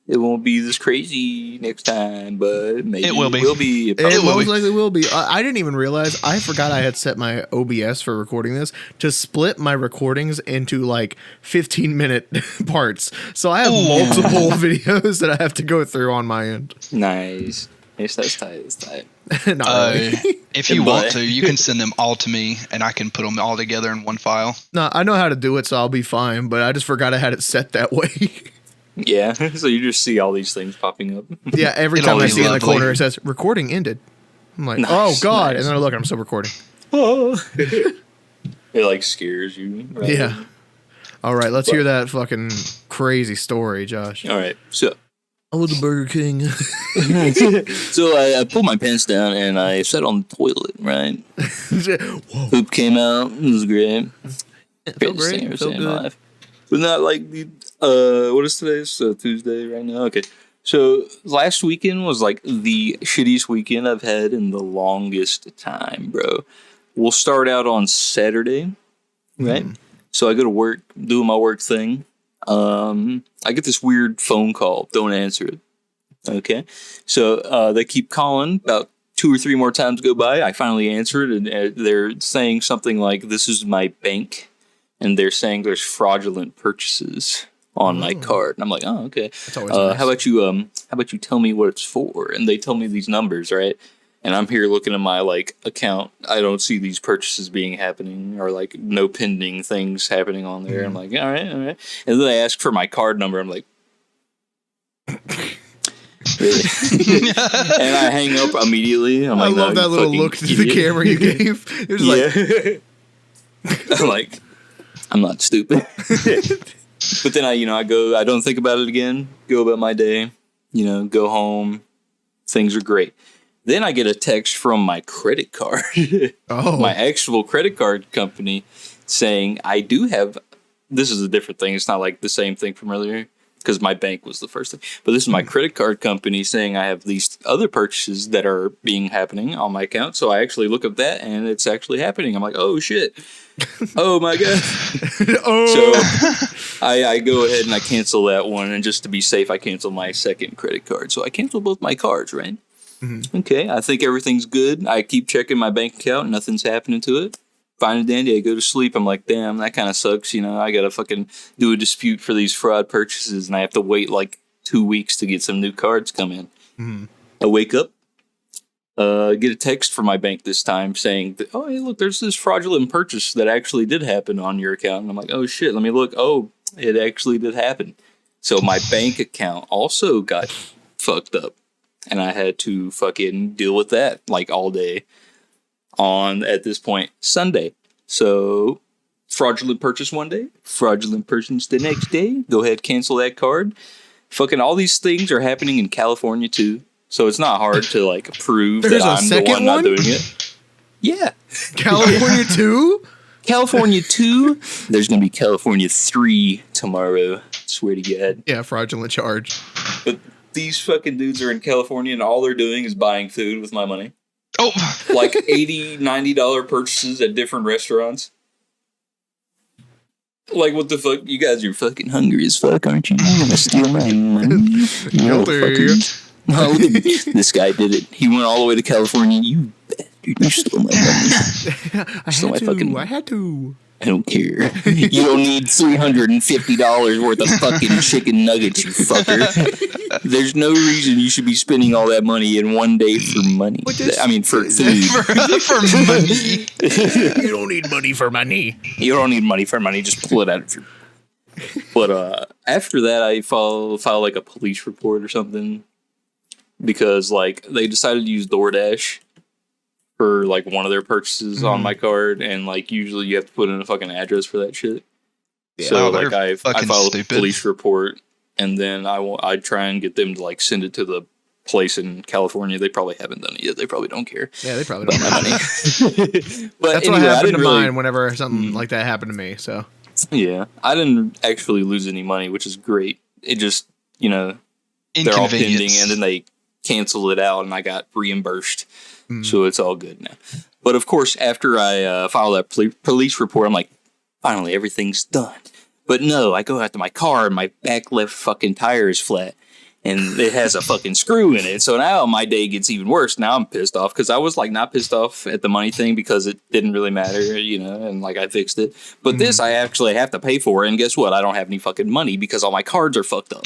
it won't be this crazy next time. But maybe It will be. It It probably will most be. likely will be. I didn't even realize. I forgot I had set my OBS for recording this to split my recordings into like 15-minute parts. So I have Ooh. multiple videos that I have to go through on my end. Nice. Yes, that's tight. That's tight. Not really. If you But- want to, you can send them all to me, and I can put them all together in one file. No, I know how to do it, so I'll be fine. But I just forgot I had it set that way. Yeah. So you just see all these things popping up. Yeah, every It'll time I be see in the lovely. corner it says recording ended. I'm like, Nice, oh god, nice. and then I look, I'm still recording. It like scares you. Right? Yeah. All right, let's hear that fucking crazy story, Josh. All right. So. I was the Burger King. So I pulled my pants down and I sat on the toilet, right? Whoa. Poop came out. It was great. It felt Greatest great. thing I've It ever felt seen in my good. life. But not like the, what is today? It's Tuesday right now. Okay. So last weekend was like the shittiest weekend I've had in the longest time, bro. We'll start out on Saturday, right? So I go to work, doing my work thing. I get this weird phone call. Don't answer it. Okay. So they keep calling. About 2 or 3 more times go by. I finally answer it, and they're saying something like, "This is my bank," and they're saying there's fraudulent purchases on my card. And I'm like, "Oh, okay. That's always nice. How about you tell me what it's for?" And they tell me these numbers, right? And I'm here looking at my like account. I don't see these purchases being happening or like no pending things happening on there. I'm like, all right. And then they ask for my card number. I'm like, really? And I hang up immediately. I'm I like, love "No, that you little fucking look to the idiot." camera you gave. It was like, Yeah. I'm like, I'm not stupid. But then I go, I don't think about it again, go about my day, go home. Things are great. Then I get a text from my credit card, oh, my actual credit card company saying I do have, this is a different thing. It's not like the same thing from earlier because my bank was the first thing. But this is my credit card company saying I have these other purchases that are happening on my account. So I actually look up that and it's actually happening. I'm like, oh shit. Oh my God. oh. So I go ahead and I cancel that one. And just to be safe, I cancel my second credit card. So I cancel both my cards, right? Okay, I think everything's good. I keep checking my bank account. Nothing's happening to it. Fine and dandy. I go to sleep. I'm like, damn, that kind of sucks. I got to fucking do a dispute for these fraud purchases. And I have to wait like 2 weeks to get some new cards come in. I wake up. Get a text from my bank this time saying, that, oh, hey, look, there's this fraudulent purchase that actually did happen on your account. And I'm like, oh, shit, let me look. Oh, it actually did happen. So my bank account also got fucked up. And I had to fucking deal with that like all day on, at this point, Sunday. So fraudulent purchase one day, fraudulent purchase the next day. Go ahead, cancel that card. Fucking all these things are happening in California too. So it's not hard to like prove There's that a I'm the second one not one? doing it. Yeah. California too? California 2. There's going to be California 3 tomorrow. Swear to God. Yeah, fraudulent charge. But these fucking dudes are in California and all they're doing is buying food with my money. Oh, Like $80, $90 purchases at different restaurants. Like, what the fuck? You guys are fucking hungry as fuck, aren't you? You're gonna steal my money. You motherfuckers. Oh, this guy did it. He went all the way to California. You bastard. You stole my money. I had to. I don't care. You don't need $350 worth of fucking chicken nuggets, you fucker. There's no reason you should be spending all that money in one day for money. I mean, for food. For money. You don't need money for money. You don't need money for money. Just pull it out of your... But after that, I filed like a police report or something. Because like they decided to use DoorDash for like one of their purchases on my card, and like usually you have to put in a fucking address for that shit. Yeah, so like I filed a police report, and then I try and get them to like send it to the place in California. They probably haven't done it yet. They probably don't care. Yeah, they probably don't have money. But that's anyway, what happened to mine whenever something like that happened to me. So yeah, I didn't actually lose any money, which is great. It just, you know, they're all pending, and then they canceled it out, and I got reimbursed. So it's all good now. But of course, after I filed that police report, I'm like, finally, everything's done. But no, I go out to my car, and my back left fucking tire is flat, and it has a fucking screw in it. So now my day gets even worse. Now I'm pissed off, because I was like not pissed off at the money thing because it didn't really matter, you know, and like I fixed it. But this I actually have to pay for, and guess what? I don't have any fucking money because all my cards are fucked up.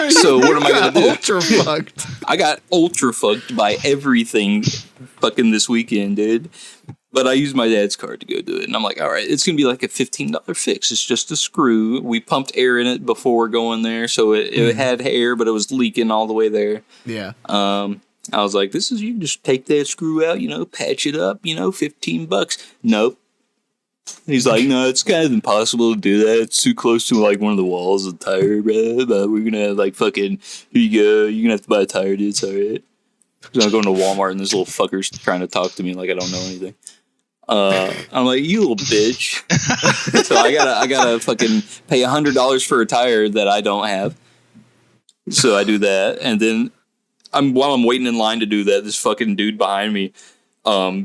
So what am I gonna do? Ultra fucked. I got ultra fucked by everything fucking this weekend, dude. But I used my dad's card to go do it, and I'm like, all right, it's gonna be like a $15 fix. It's just a screw. We pumped air in it before going there, so it had air, but it was leaking all the way there. Yeah. I was like, you can just take that screw out, you know, patch it up, you know, $15. Nope. He's like, no, it's kind of impossible to do that. It's too close to like one of the walls of the tire, bro. But we're gonna have like fucking, here you go. You're gonna have to buy a tire, dude. It's all right. So I'm going to Walmart, and this little fucker's trying to talk to me like I don't know anything. I'm like, you little bitch. So I gotta fucking pay $100 for a tire that I don't have. So I do that, and then while I'm waiting in line to do that, this fucking dude behind me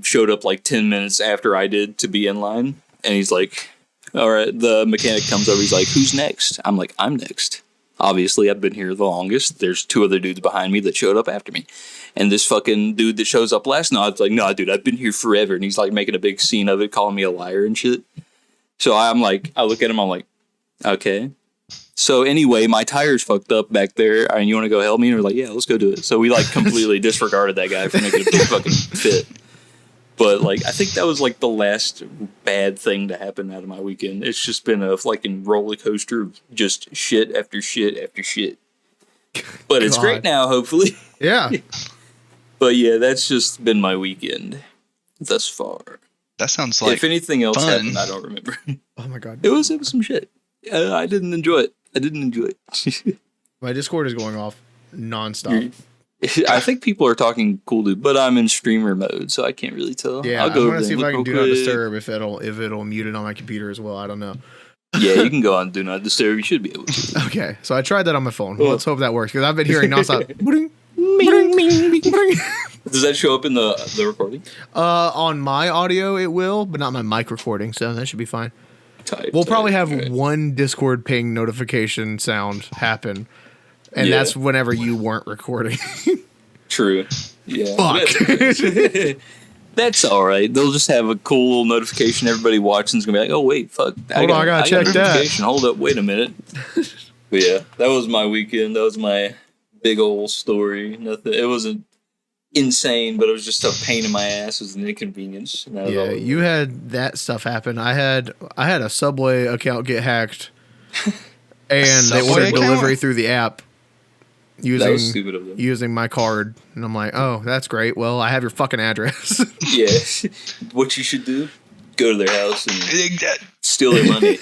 showed up like 10 minutes after I did to be in line. And he's like, all right, the mechanic comes over. He's like, who's next? I'm like, I'm next. Obviously, I've been here the longest. There's two other dudes behind me that showed up after me. And this fucking dude that shows up last night, it's like, no, dude, I've been here forever. And he's like making a big scene of it, calling me a liar and shit. So I'm like, I look at him, I'm like, okay. So anyway, my tire's fucked up back there. And you want to go help me? And we're like, yeah, let's go do it. So we like completely disregarded that guy for making a big fucking fit. But, like, I think that was, like, the last bad thing to happen out of my weekend. It's just been a fucking roller coaster of just shit after shit after shit. But it's great now, hopefully. Yeah. But, yeah, that's just been my weekend thus far. That sounds like if anything else fun. happened, I don't remember. Oh, my God. It was some shit. I didn't enjoy it. My Discord is going off nonstop. I think people are talking cool, dude, but I'm in streamer mode, so I can't really tell. Yeah, I'm gonna see if I can do not disturb if it'll mute it on my computer as well. I don't know. Yeah, you can go on do not disturb. You should be able to. Okay, so I tried that on my phone. Well, let's hope that works because I've been hearing nonstop. Does that show up in the recording? On my audio it will, but not my mic recording, so that should be fine. We'll probably have one Discord ping notification sound happen. And that's whenever you weren't recording. True. Yeah. Fuck. That's all right. They'll just have a cool little notification. Everybody watching's gonna be like, "Oh wait, fuck! I gotta check that." Hold up, wait a minute. But yeah, that was my weekend. That was my big old story. Nothing. It wasn't insane, but it was just a pain in my ass. It was an inconvenience. Yeah, you had that stuff happen. I had a Subway account get hacked, and they ordered delivery through the app. Using my card, and I'm like, oh, that's great. Well, I have your fucking address. Yeah, what you should do: go to their house and steal their money,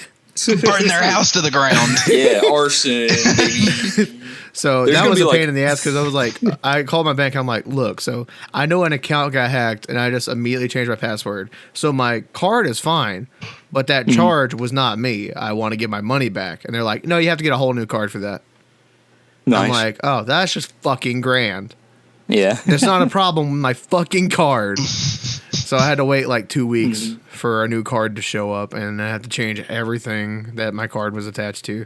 burn their house to the ground. Yeah, arson, baby. So that was a pain in the ass because I was like, I called my bank. I'm like, look, so I know an account got hacked, and I just immediately changed my password. So my card is fine, but that charge was not me. I want to get my money back, and they're like, no, you have to get a whole new card for that. Nice. I'm like, oh, that's just fucking grand. Yeah. There's not a problem with my fucking card. So I had to wait like 2 weeks for a new card to show up, and I had to change everything that my card was attached to.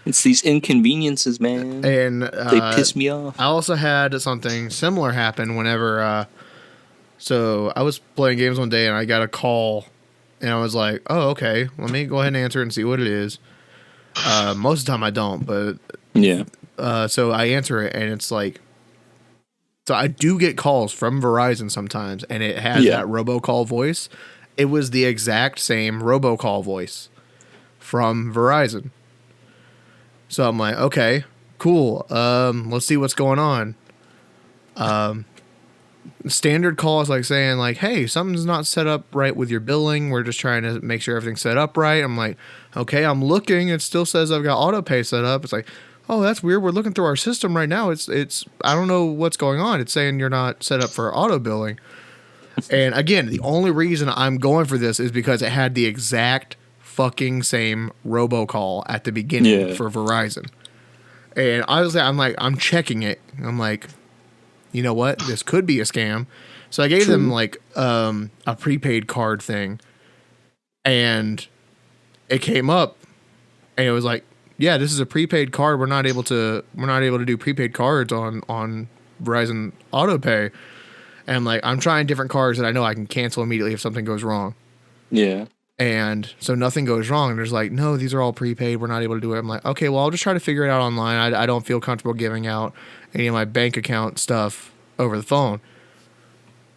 It's these inconveniences, man. And They piss me off. I also had something similar happen whenever. So I was playing games one day, and I got a call, and I was like, "Oh, okay. Let me go ahead and answer and see what it is." Most of the time I don't, but Yeah. so I answer it, and it's like, so I do get calls from Verizon sometimes, and it has that robocall voice. It was the exact same robocall voice from Verizon. So I'm like, okay, cool. Let's see what's going on. Standard call is like saying like, hey, something's not set up right with your billing. We're just trying to make sure everything's set up right. I'm like, okay, I'm looking. It still says I've got auto pay set up. It's like, oh, that's weird. We're looking through our system right now. It's I don't know what's going on. It's saying you're not set up for auto billing. And again, the only reason I'm going for this is because it had the exact fucking same robocall at the beginning for Verizon. And honestly, I'm checking it. I'm like, you know what? This could be a scam. So I gave them like a prepaid card thing, and it came up, and it was like, yeah, this is a prepaid card. We're not able to do prepaid cards on Verizon Auto Pay. And I'm like, I'm trying different cards that I know I can cancel immediately if something goes wrong. Yeah. And so nothing goes wrong. And there's like, no, these are all prepaid. We're not able to do it. I'm like, okay, well, I'll just try to figure it out online. I don't feel comfortable giving out any of my bank account stuff over the phone.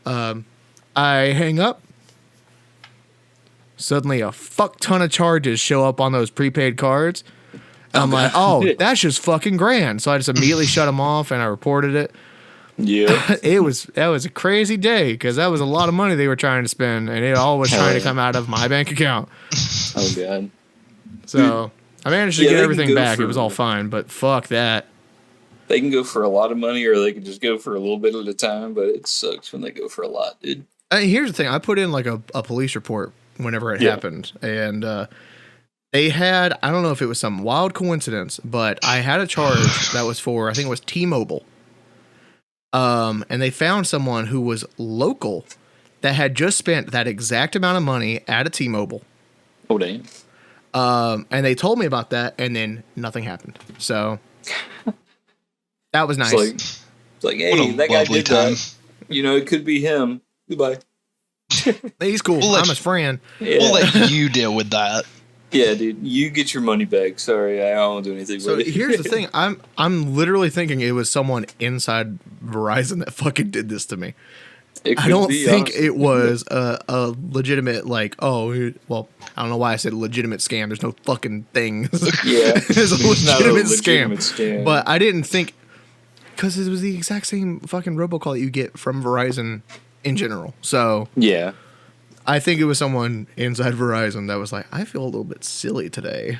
I hang up. Suddenly a fuck ton of charges show up on those prepaid cards. And I'm like, oh, that's just fucking grand. So I just immediately shut them off and I reported it. Yeah. That was a crazy day because that was a lot of money they were trying to spend, and it all was trying to come out of my bank account. Oh god. So I managed to get everything back. It was all fine, but fuck that. They can go for a lot of money, or they can just go for a little bit at a time. But it sucks when they go for a lot, dude. Here's the thing: I put in like a police report whenever it happened, and they had, I don't know if it was some wild coincidence, but I had a charge that was for, I think it was T-Mobile. And they found someone who was local that had just spent that exact amount of money at a T-Mobile. Oh, damn. And they told me about that, and then nothing happened. So that was nice. It's like hey, that guy did that. You know, it could be him. Goodbye. He's cool. I'm his friend. Yeah. We'll let you deal with that. Yeah, dude, you get your money back. Sorry, I don't do anything with it. So here's the thing: I'm literally thinking it was someone inside Verizon that fucking did this to me. I don't think it was a legitimate, like, oh, well, I don't know why I said legitimate scam. There's no fucking thing. Yeah, it's a legitimate scam. But I didn't think, because it was the exact same fucking robocall that you get from Verizon in general. So yeah. I think it was someone inside Verizon that was like, I feel a little bit silly today.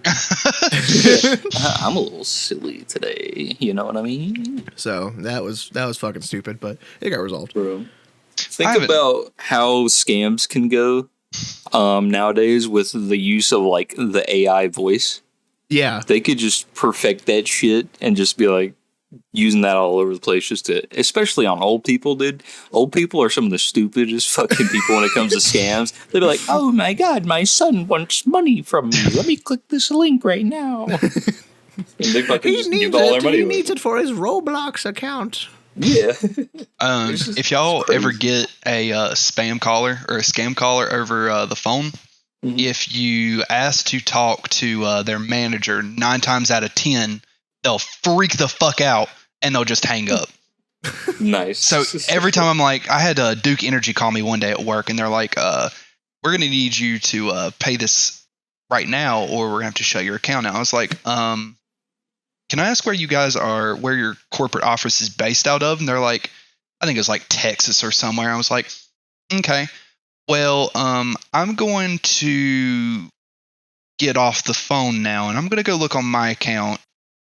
I'm a little silly today. You know what I mean? So that was fucking stupid, but it got resolved. Bro, think about how scams can go nowadays with the use of like the AI voice. Yeah. They could just perfect that shit and just be like, using that all over the place, just to, especially on old people, dude. Old people are some of the stupidest fucking people when it comes to scams. They'll be like, oh my god, my son wants money from me. Let me click this link right now. And they fucking just give all their money away. He needs it for his Roblox account. Yeah. If y'all ever get a spam caller or a scam caller over the phone, if you ask to talk to their manager, 9 times out of 10, they'll freak the fuck out and they'll just hang up. Nice. So every time I'm like, I had Duke Energy call me one day at work, and they're like, we're going to need you to pay this right now, or we're going to have to shut your account out. I was like, can I ask where you guys are, where your corporate office is based out of? And they're like, I think it was like Texas or somewhere. I was like, okay, well, I'm going to get off the phone now, and I'm going to go look on my account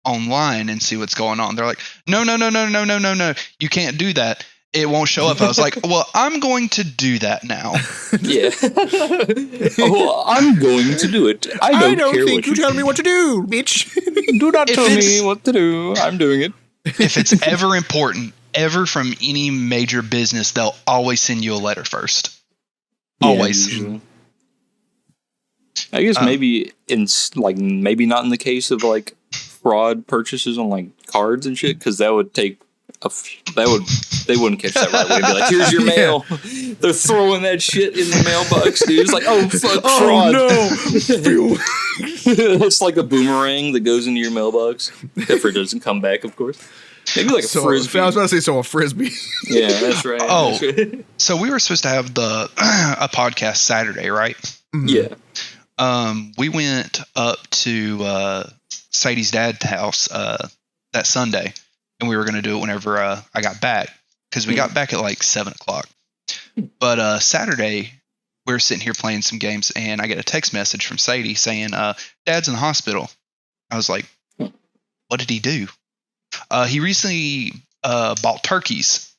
online and see what's going on. They're like, no, you can't do that. It won't show up. I was like, well, I'm going to do that now. Yeah. Oh, I'm going to do it. I don't care think you tell me what to do, bitch. Do not tell me what to do. I'm doing it. If it's ever important, ever from any major business, they'll always send you a letter first. Always. Yeah, I guess maybe maybe not in the case of like fraud purchases on like cards and shit, because that would take they wouldn't catch that right away and be like, here's your mail. They're throwing that shit in the mailbox, dude. It's like, oh fuck, fraud. no. It's like a boomerang that goes into your mailbox. If it doesn't come back, of course. Maybe like a frisbee. I was about to say, a frisbee. Yeah, that's right. Oh, that's right. So we were supposed to have a podcast Saturday, right? Yeah. We went up to Sadie's dad's house that Sunday, and we were going to do it whenever I got back, because we got back at like 7:00. But Saturday, we were sitting here playing some games, and I get a text message from Sadie saying, Dad's in the hospital. I was like, what did he do? He recently bought turkeys,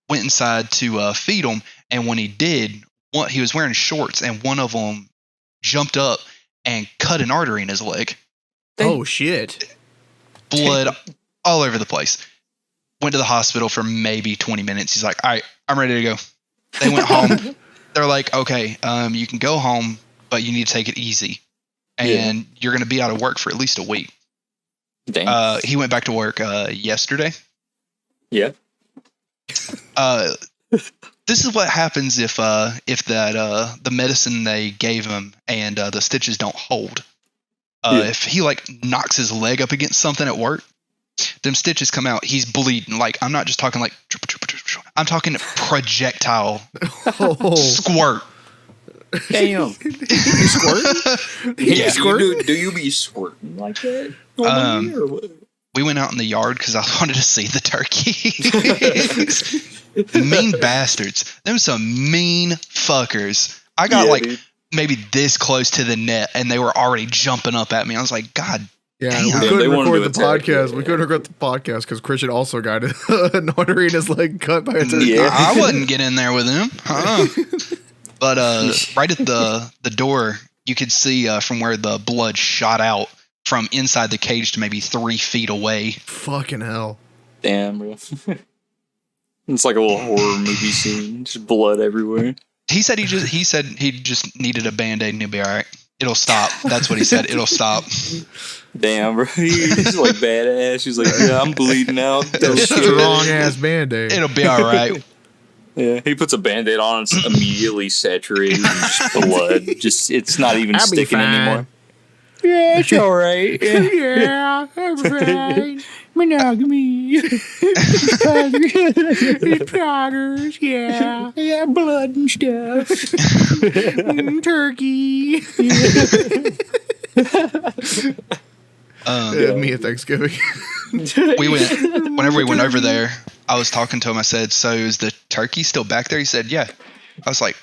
went inside to feed them, and when he did, he was wearing shorts, and one of them jumped up and cut an artery in his leg. Oh, shit. Blood all over the place. Went to the hospital for maybe 20 minutes. He's like, all right, I'm ready to go. They went home. They're like, okay, you can go home, but you need to take it easy. And you're going to be out of work for at least a week. Dang. He went back to work yesterday. Yeah. This is what happens if the medicine they gave him and the stitches don't hold. If he like knocks his leg up against something at work, them stitches come out. He's bleeding. Like, I'm not just talking like, I'm talking projectile squirt. Damn. You squirt? Yeah, squirt? Do you be squirting like that? Or what? We went out in the yard because I wanted to see the turkeys. Mean bastards. Them some mean fuckers. I got dude. maybe this close to the net, and they were already jumping up at me. I was like, God Yeah, damn. we they couldn't wanted record to the attack podcast. you. We couldn't record the podcast because Christian also got an artery in his leg cut by a turkey. Yeah. I wouldn't get in there with him. But right at the door, you could see from where the blood shot out from inside the cage to maybe 3 feet away. Fucking hell. Damn, bro. It's like a little horror movie scene. Just blood everywhere. He said he just needed a Band-Aid and he'll be all right. It'll stop. That's what he said. It'll stop. Damn, bro. He's like badass. He's like, yeah, I'm bleeding out. That strong ass Band-Aid. It'll be all right. Yeah, he puts a Band-Aid on. It's immediately saturated in just blood. Just it's not even I'll be sticking fine. anymore. Yeah, it's all right. Yeah, I'm fine. Monogamy. Poggers, yeah. Yeah, blood and stuff. Turkey. Me at Thanksgiving. Whenever we went over there, I was talking to him. I said, so is the turkey still back there? He said, yeah. I was like,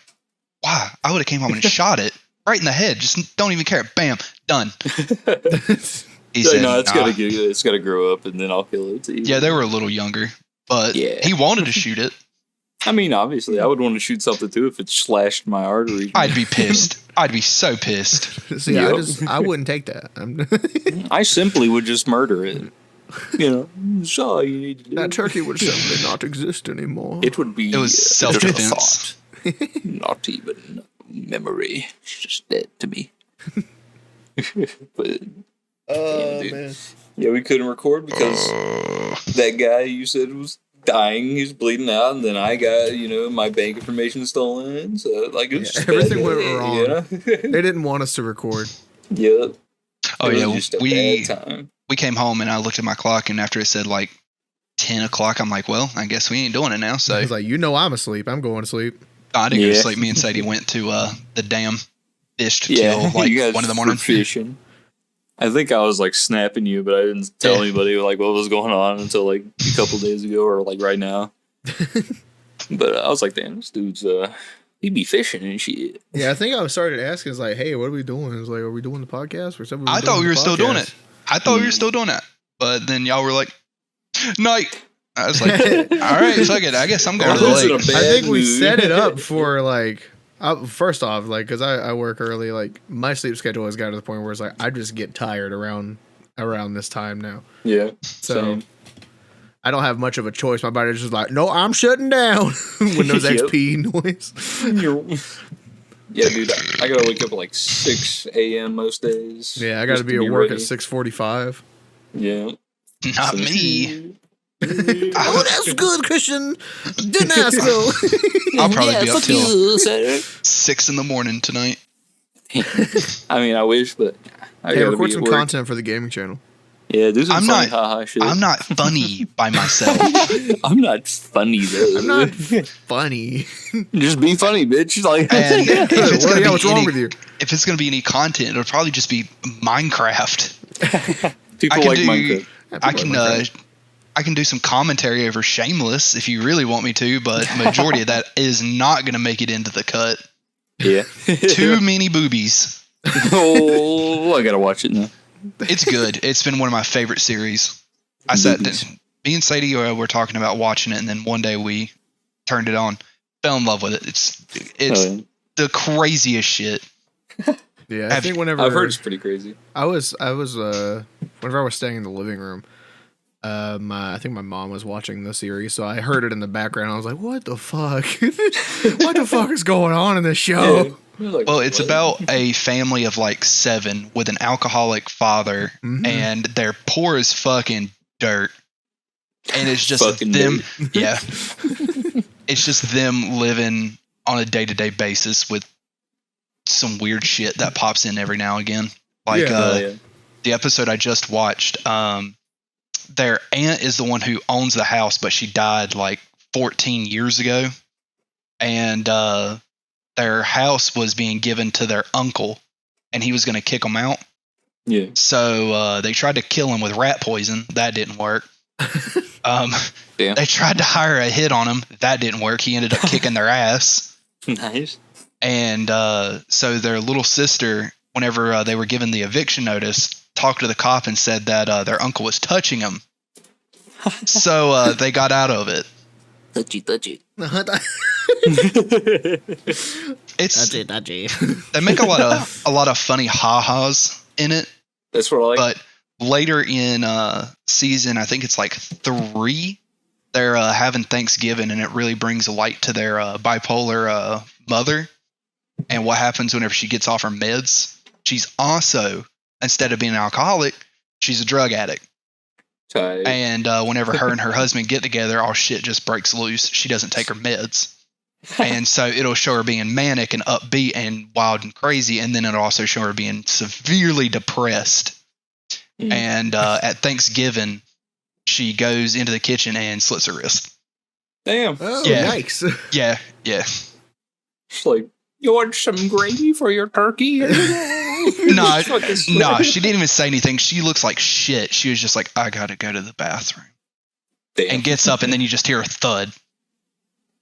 wow, I would have came home and shot it right in the head. Just don't even care. Bam, done. He said, no, nah. it's gotta grow up and then I'll kill it. Yeah, they were a little younger, but Yeah. he wanted to shoot it. I mean, obviously, I would want to shoot something too if it slashed my artery. I'd be pissed. I'd be so pissed. See, Yep. I wouldn't take that. I simply would just murder it. You know, that's all you need to do. That turkey would simply not exist anymore. It would be. It was just a self-defense. thought. Not even memory. It's just dead to me. But dude. man. yeah, we couldn't record because that guy you said was dying. He's bleeding out, and then I got my bank information stolen. So like it's just everything bad went day, wrong. You know? They didn't want us to record. Yep. Oh It was yeah, just a we bad time. came home and I looked at my clock, and after it said like 10 o'clock, I'm like, well, I guess we ain't doing it now. So I was like, I'm asleep. I'm going to sleep. I didn't go to Yeah. sleep. Me and Sadie went to the dam fish to Yeah, kill like you guys 1 in the were morning. fishing. I think I was like snapping you, but I didn't tell Yeah. anybody like what was going on until like a couple days ago or like right now. But I was like, damn, this dude's he be fishing and shit. Yeah, I think I started asking, like, hey, what are we doing? It's like, are we doing the podcast? Or something? I thought we were still doing it. I thought we were still doing that. But then y'all were like, night. I was like, all right, fuck it. I guess I'm going to the Everyone's in a lake. bad I think we mood. set it up for like, first off, like, because I work early, like, my sleep schedule has gotten to the point where it's like, I just get tired around this time now. Yeah. So Same. I don't have much of a choice. My body's just like, no, I'm shutting down when those Yep. XP noise. Yeah, dude, I gotta wake up at like 6 a.m. most days. Yeah, I got to just be at work ready. at 6:45. Yeah. Not So- me. Oh, that's good, Christian. Didn't ask though. I'll probably be up fuck till you, Saturday. 6 a.m. tonight. I mean, I wish, but I Hey, gotta record be some at work. content for the gaming channel. Yeah, do some I'm funny not- haha shit. I'm not funny by myself. I'm not funny though. I'm not funny. Just be funny, bitch. Like, And if it's Well, gonna yeah, be what's wrong any- with you? If it's gonna be any content, it'll probably just be Minecraft. people I can like do- Minecraft. I can do some commentary over Shameless if you really want me to, but majority of that is not gonna make it into the cut. Yeah. Too many boobies. Oh, I gotta watch it now. It's good. It's been one of my favorite series. I sat down. Boobies. Me and Sadie were talking about watching it, and then one day we turned it on. Fell in love with it. It's Oh, yeah. the craziest shit. Yeah, I Have think you- whenever I've heard it's pretty crazy. I was whenever I was staying in the living room, I think my mom was watching the series, so I heard it in the background. I was like, "What the fuck? What the fuck is going on in this show?" Like, Well, it's what? about a family of like 7 with an alcoholic father, Mhm. and they're poor as fucking dirt. And it's just Fucking them. Yeah. It's just them living on a day-to-day basis with some weird shit that pops in every now and again. Like Yeah. Yeah. the episode I just watched, their aunt is the one who owns the house, but she died like 14 years ago. And their house was being given to their uncle, and he was going to kick them out. Yeah. So they tried to kill him with rat poison. That didn't work. Damn. They tried to hire a hit on him. That didn't work. He ended up kicking their ass. Nice. And so their little sister, whenever they were given the eviction notice, talked to the cop and said that their uncle was touching him. So they got out of it. Touchy. It's Dodgy. they make a lot of funny ha-has in it, That's what I like. but later in season, I think it's like 3, they're having Thanksgiving, and it really brings light to their bipolar mother and what happens whenever she gets off her meds. She's also, instead of being an alcoholic, she's a drug addict. Tight. And whenever her and her husband get together, all shit just breaks loose. She doesn't take her meds. And so it'll show her being manic and upbeat and wild and crazy. And then it'll also show her being severely depressed. Mm. And at Thanksgiving, she goes into the kitchen and slits her wrist. Damn. Oh, Yeah. yikes! Yeah, yeah. It's like, you want some gravy for your turkey? No, no, she didn't even say anything. She looks like shit. She was just like, I gotta go to the bathroom. Damn. And gets up, and then you just hear a thud.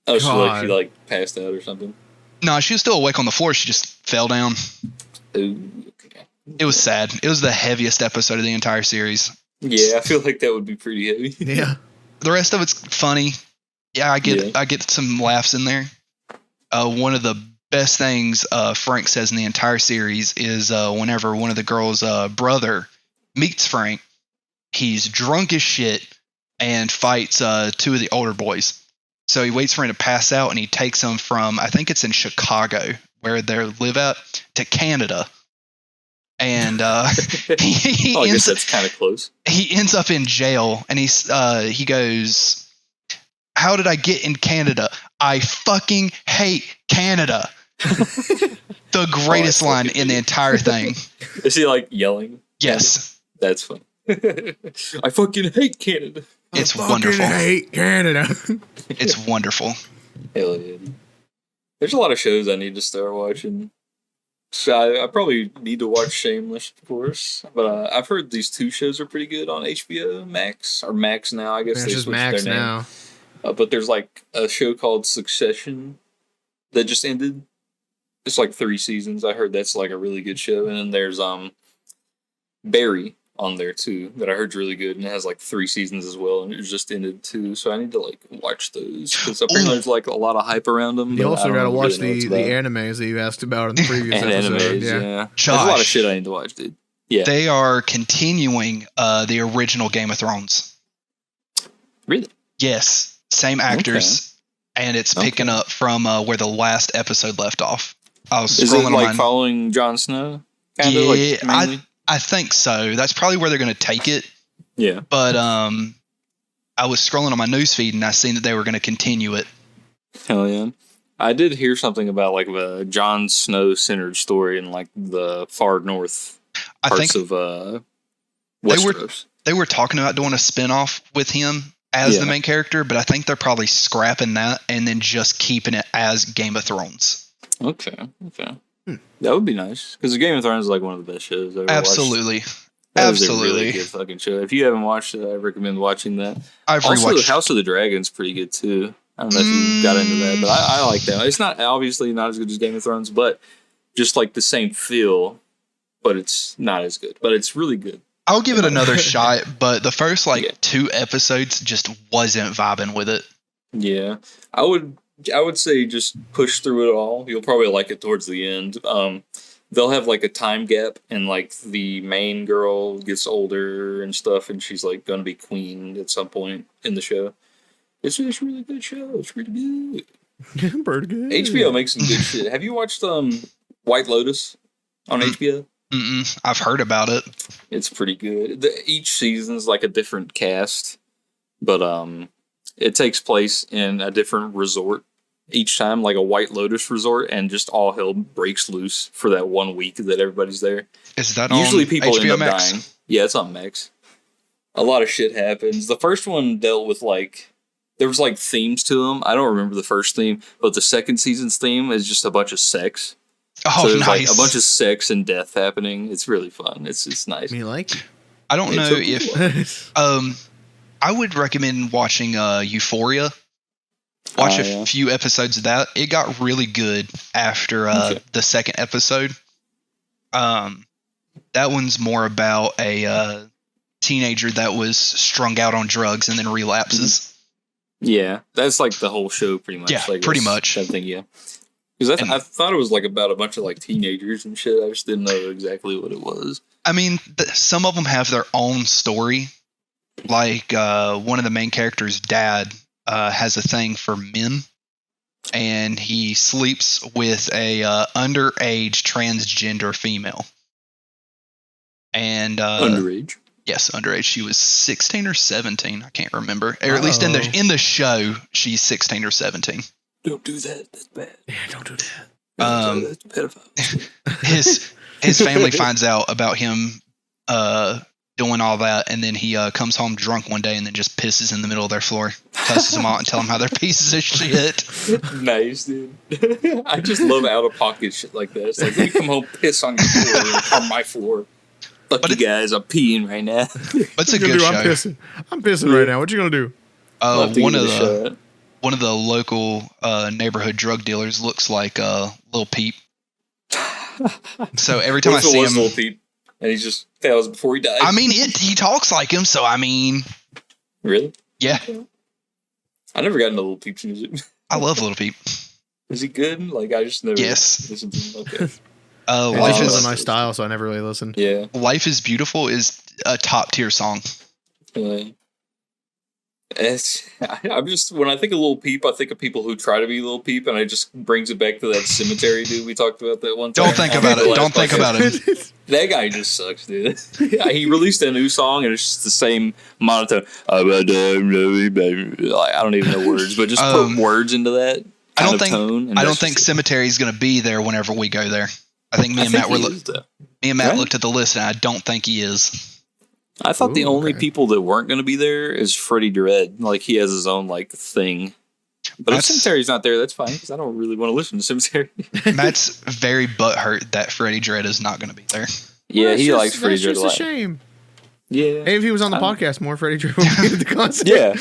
Oh, she God. passed out or something. No, she was still awake on the floor. She just fell down. Ooh, okay. It was sad. It was the heaviest episode of the entire series. Yeah, I feel like that would be pretty heavy. Yeah. The rest of it's funny. Yeah, I get some laughs in there. One of the best things Frank says in the entire series is whenever one of the girls' brother meets Frank, he's drunk as shit and fights 2 of the older boys. So he waits for him to pass out, and he takes them from, I think it's in Chicago, where they live at, to Canada. And he Oh, I guess ends that's kind of close. he ends up in jail, and he goes, how did I get in Canada? I fucking hate Canada. The greatest line in the entire thing. Is he like yelling? Yes, That's fun. I fucking hate Canada. it's I wonderful. fucking hate Canada. It's wonderful. Hell yeah. There's a lot of shows I need to start watching. So I probably need to watch Shameless, of course. But I've heard these 2 shows are pretty good on HBO Max, or Max now. I guess It's they just switched Max their name. now. But there's like a show called Succession that just ended. It's like 3 seasons. I heard that's like a really good show. And then there's Barry on there too that I heard's really good, and it has like 3 seasons as well, and it just ended too. So I need to like watch those because apparently there's like a lot of hype around them. You but also I don't got to really watch know what it's the about. animes that you asked about in the previous And episode. animes, Yeah. yeah. There's a lot of Josh. shit I need to watch, dude. Yeah. They are continuing the original Game of Thrones. Really? Yes, same actors, and it's picking up from where the last episode left off. I was Is it scrolling like on following Jon Snow? Yeah, Like, mainly? I think so. That's probably where they're going to take it. Yeah. But I was scrolling on my newsfeed and I seen that they were going to continue it. Hell yeah. I did hear something about like a Jon Snow centered story in like the far north parts of Westeros. They were talking about doing a spinoff with him as the main character, but I think they're probably scrapping that and then just keeping it as Game of Thrones. Okay. That would be nice because Game of Thrones is like one of the best shows I've ever Absolutely. watched. That is Absolutely. a really good fucking show. If you haven't watched it, I recommend watching that. I've Also, rewatched. House of the Dragon's pretty good too. I don't know if you got into that, but I like that. It's not obviously not as good as Game of Thrones, but just like the same feel, but it's not as good. But it's really good. I'll give it another shot, but the first 2 episodes just wasn't vibing with it. Yeah, I would say just push through it all. You'll probably like it towards the end. They'll have like a time gap, and like the main girl gets older and stuff, and she's like going to be queen at some point in the show. It's just a really good show. It's pretty good. Pretty good. HBO makes some good shit. Have you watched White Lotus on HBO? Mm-mm, I've heard about it. It's pretty good. Each season's like a different cast, but it takes place in a different resort each time, like a White Lotus resort, and just all hell breaks loose for that 1 week that everybody's there. Is that Usually on people HBO end up Max? dying. Yeah, it's on Max. A lot of shit happens. The first one dealt with there was like themes to them. I don't remember the first theme, but the second season's theme is just a bunch of sex. Oh, So there's like nice. a bunch of sex and death happening. It's really fun. It's nice. Me like? I don't know It's a if I would recommend watching Euphoria. Watch a few episodes of that. It got really good after the second episode. That one's more about a teenager that was strung out on drugs and then relapses. Yeah, that's like the whole show, pretty much. Yeah, like pretty that's much. That thing, yeah. Because I thought it was like about a bunch of like teenagers and shit. I just didn't know exactly what it was. I mean, some of them have their own story. Like one of the main characters' dad has a thing for men, and he sleeps with a underage transgender female. And Underage. yes, underage. She was 16 or 17. I can't remember. Or at least in the show, she's 16 or 17. Don't do that. That's bad. Yeah, don't do that. That's pedophile. His family finds out about him doing all that, and then he comes home drunk one day and then just pisses in the middle of their floor, cusses them out and tell them how they're pieces of shit. Nice, dude. I just love out of pocket shit like that. It's like, when you come home, piss on your floor, on my floor. Fuck you guys, I'm peeing right now. But it's a What you good gonna do? show. I'm pissing right now. What you gonna do? One of the local neighborhood drug dealers looks like Lil Peep. So every time I see him, Lil Peep, and he just fails before he dies. I mean, he talks like him. So I mean, really? yeah, I never got into Lil Peep's music. I love Lil Peep. Is he good? Like, I just never Yes. listened to him. Okay. Life Life is isn't my style, so I never really listened. Yeah. Life is Beautiful is a top tier song. I'm just, when I think of Lil Peep, I think of people who try to be Lil Peep, and it just brings it back to that cemetery dude we talked about that one time. Don't think about it. Don't think about it. That guy just sucks, dude. He released a new song, and it's just the same monotone. I don't even know words, but just put words into that. I don't Tone, think Cemetery is going to be there whenever we go there. I think me and Matt looked at the list, and I don't think he is. I thought the only people that weren't going to be there is Freddie Dredd. Like, he has his own like thing. But if Cemetery's not there, that's fine, because I don't really want to listen to Cemetery. Matt's very butthurt that Freddie Dredd is not going to be there. Yeah, he likes Freddie Dredd a lot. That's just a shame. Yeah. Hey, if he was on the podcast more, Freddie Dredd would be at the concert. Yeah,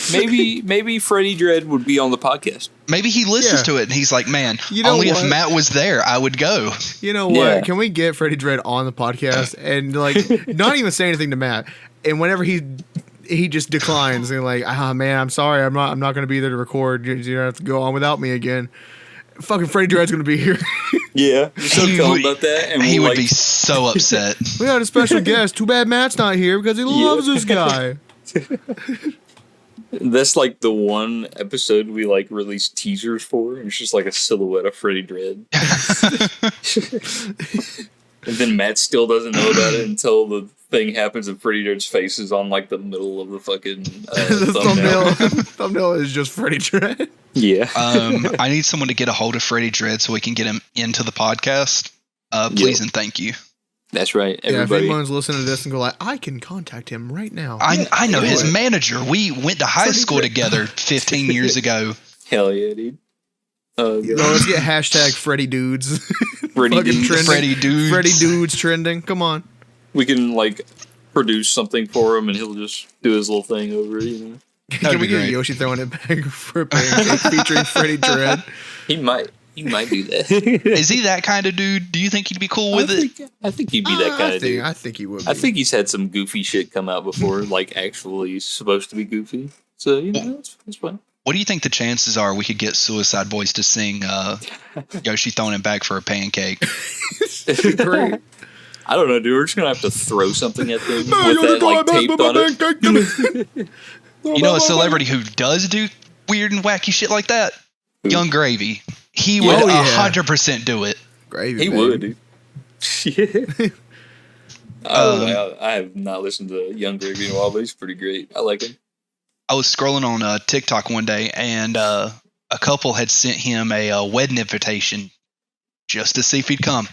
maybe Freddie Dredd would be on the podcast. Maybe he listens to it and he's like, man, You know only what? if Matt was there, I would go. You know what? Yeah. Can we get Freddie Dredd on the podcast and like not even say anything to Matt? And whenever he just declines and like, man, I'm sorry, I'm not going to be there to record. You don't have to go on without me again. Fucking Freddie Dredd's going to be here. Yeah, so tell him about that, and He we'll, would be so upset. We had a special guest. Too bad Matt's not here because he loves this guy. That's like the one episode we like released teasers for, and it's just like a silhouette of Freddie Dredd. And then Matt still doesn't know about it until the thing happens and Freddie Dredd's face is on like the middle of the fucking The thumbnail is just Freddie Dredd. Yeah. I need someone to get a hold of Freddie Dredd so we can get him into the podcast. Please and thank you. That's right. Yeah, if Everybody. anyone's listening to this and go like, I can contact him right now. I know do his it. manager. We went to high school together 15 years ago. Hell yeah, dude. No, let's get hashtag Freddie Dudes. Freddie Fucking Dudes. trending. Freddie Dudes. Freddie Dudes trending. Come on. We can like produce something for him and he'll just do his little thing over it, you know. That'd Can we be get great. Yoshi throwing it back for a pancake featuring Freddie Dredd? He might do that. Is he that kind of dude? Do you think he'd be cool with it? I think he'd be that kind of dude. I think he would. I Be. think he's had some goofy shit come out before, like actually supposed to be goofy. So, you know, it's fun. What do you think the chances are we could get Suicide Boys to sing Yoshi throwing it back for a pancake? Great. I don't know, dude. We're just gonna have to throw something at them with that like taped on it. You know a celebrity who does do weird and wacky shit like that? Who? Young Gravy. He would Oh, yeah. 100% do it. Gravy. He baby. would, dude. Yeah. I have not listened to Young Gravy in a while, but he's pretty great. I like him. I was scrolling on TikTok one day, and a couple had sent him a wedding invitation just to see if he'd come.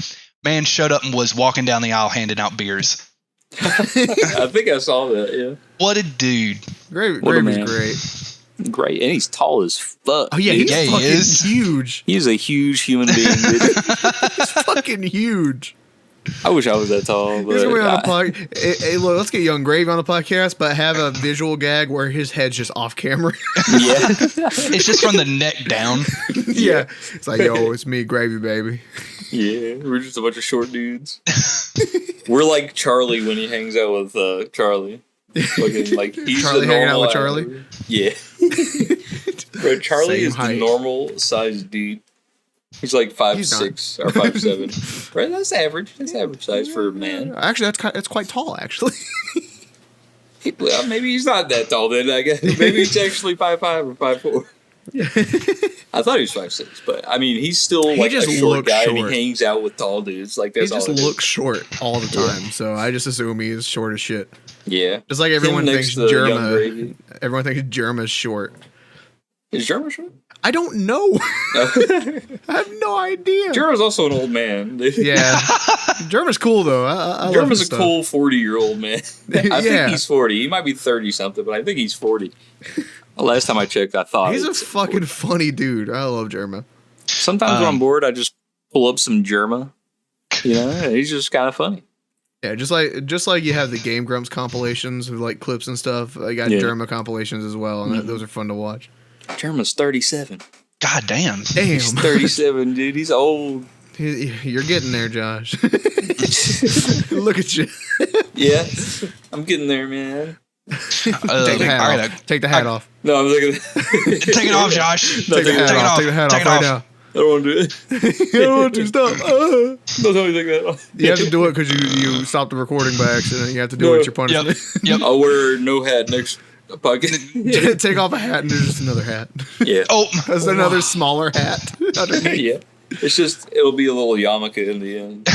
Man showed up and was walking down the aisle handing out beers. I think I saw that. Yeah. What a dude. Gravy, What a Gravy's man. great. Great, and he's tall as fuck. Oh yeah, dude. he's Yeah, he fucking is. huge. He's a huge human being. Dude. He's fucking huge. I wish I was that tall. He's gonna be on But the pod. Hey, look, let's get Young Gravy on the podcast, but have a visual gag where his head's just off camera. yeah. It's just from the neck down. Yeah, it's like, yo, it's me, Gravy, baby. Yeah, we're just a bunch of short dudes. We're like Charlie when he hangs out with Charlie. Fucking, like he's Charlie the hanging out normal with Charlie? Yeah. Bro, Charlie Same is height. the normal sized dude. He's like He's not. 5'6" or 5'7". Right, that's average. That's average size for a man. Actually, that's quite tall. Actually, Well, maybe he's not that tall then. I guess maybe he's actually 5'5" or 5'4". I thought he was 5'6", but I mean, he's still He like just a short looks guy, and short. he hangs out with tall dudes. Like he that's just all. looks short all the time. So I just assume he is short as shit. Yeah. Just like everyone Him thinks next to Young Germa. Gravy. Everyone thinks Germa's short. Is Germa short? I don't know. I have no idea. Germa's also an old man. Yeah, Germa's cool though. I love Germa's his a stuff. cool 40-year-old man. I Yeah. think he's 40. He might be 30 something, but I think he's 40. The last time I checked, I thought He's a it's fucking funny dude. I love Germa. Sometimes when I'm bored, I just pull up some Germa. You know, and he's just kind of funny. Yeah, just like you have the Game Grumps compilations with like clips and stuff. I got Yeah. Germa compilations as well, and those are fun to watch. Germa's 37. God damn. Damn, He's 37, dude. He's old. You're getting there, Josh. Look at you. Yeah, I'm getting there, man. Take the hat all off. right, Take the hat off. No, I'm looking. take it off, Josh. No, Take the take it hat off. off. Take the hat Take off it right off. now. I don't want to do it. I don't want to stop. Don't tell me to take that off. You have to do it because you stopped the recording by accident. You have to do it. It's your punishment. Yep. I'll wear no hat next podcast. Take off a hat and there's just another hat. Yeah. Oh, There's another smaller hat underneath. Yeah. It's just, it'll be a little yarmulke in the end.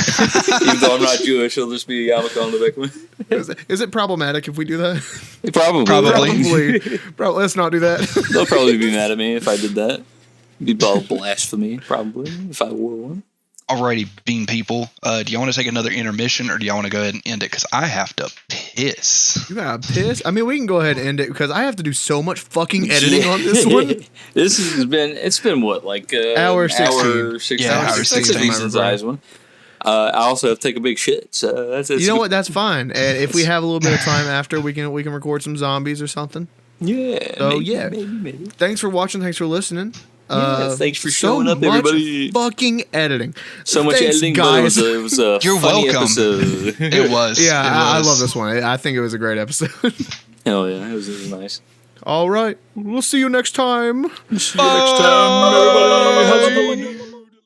Even though I'm not Jewish, it'll just be a yarmulke on the back of me. Is it problematic if we do that? Probably. Probably. Let's not do that. They'll probably be mad at me if I did that. Be called blasphemy, probably, if I wore one. alrighty, bean people. Do you want to take another intermission, or do y'all want to go ahead and end it? Because I have to piss. You got to piss? I mean, we can go ahead and end it because I have to do so much fucking editing on this one. This has been, it's been what, like Hour 16. Hour 16. Yeah, hour That's 16. a decent size one. I also have to take a big shit, so that's You know what? That's fine. And if we have a little bit of time after, we can record some zombies or something. Yeah. So, maybe, yeah. Maybe. Thanks for watching. Thanks for listening. Yeah, thanks for so showing up, much everybody. Fucking editing. So much Thanks, editing, but guys. it was a You're funny welcome. episode. It was. Yeah, It I was. love this one. I think it was a great episode. Hell yeah, it was nice. All right. We'll see you next time. See you next time, everybody. How's it going?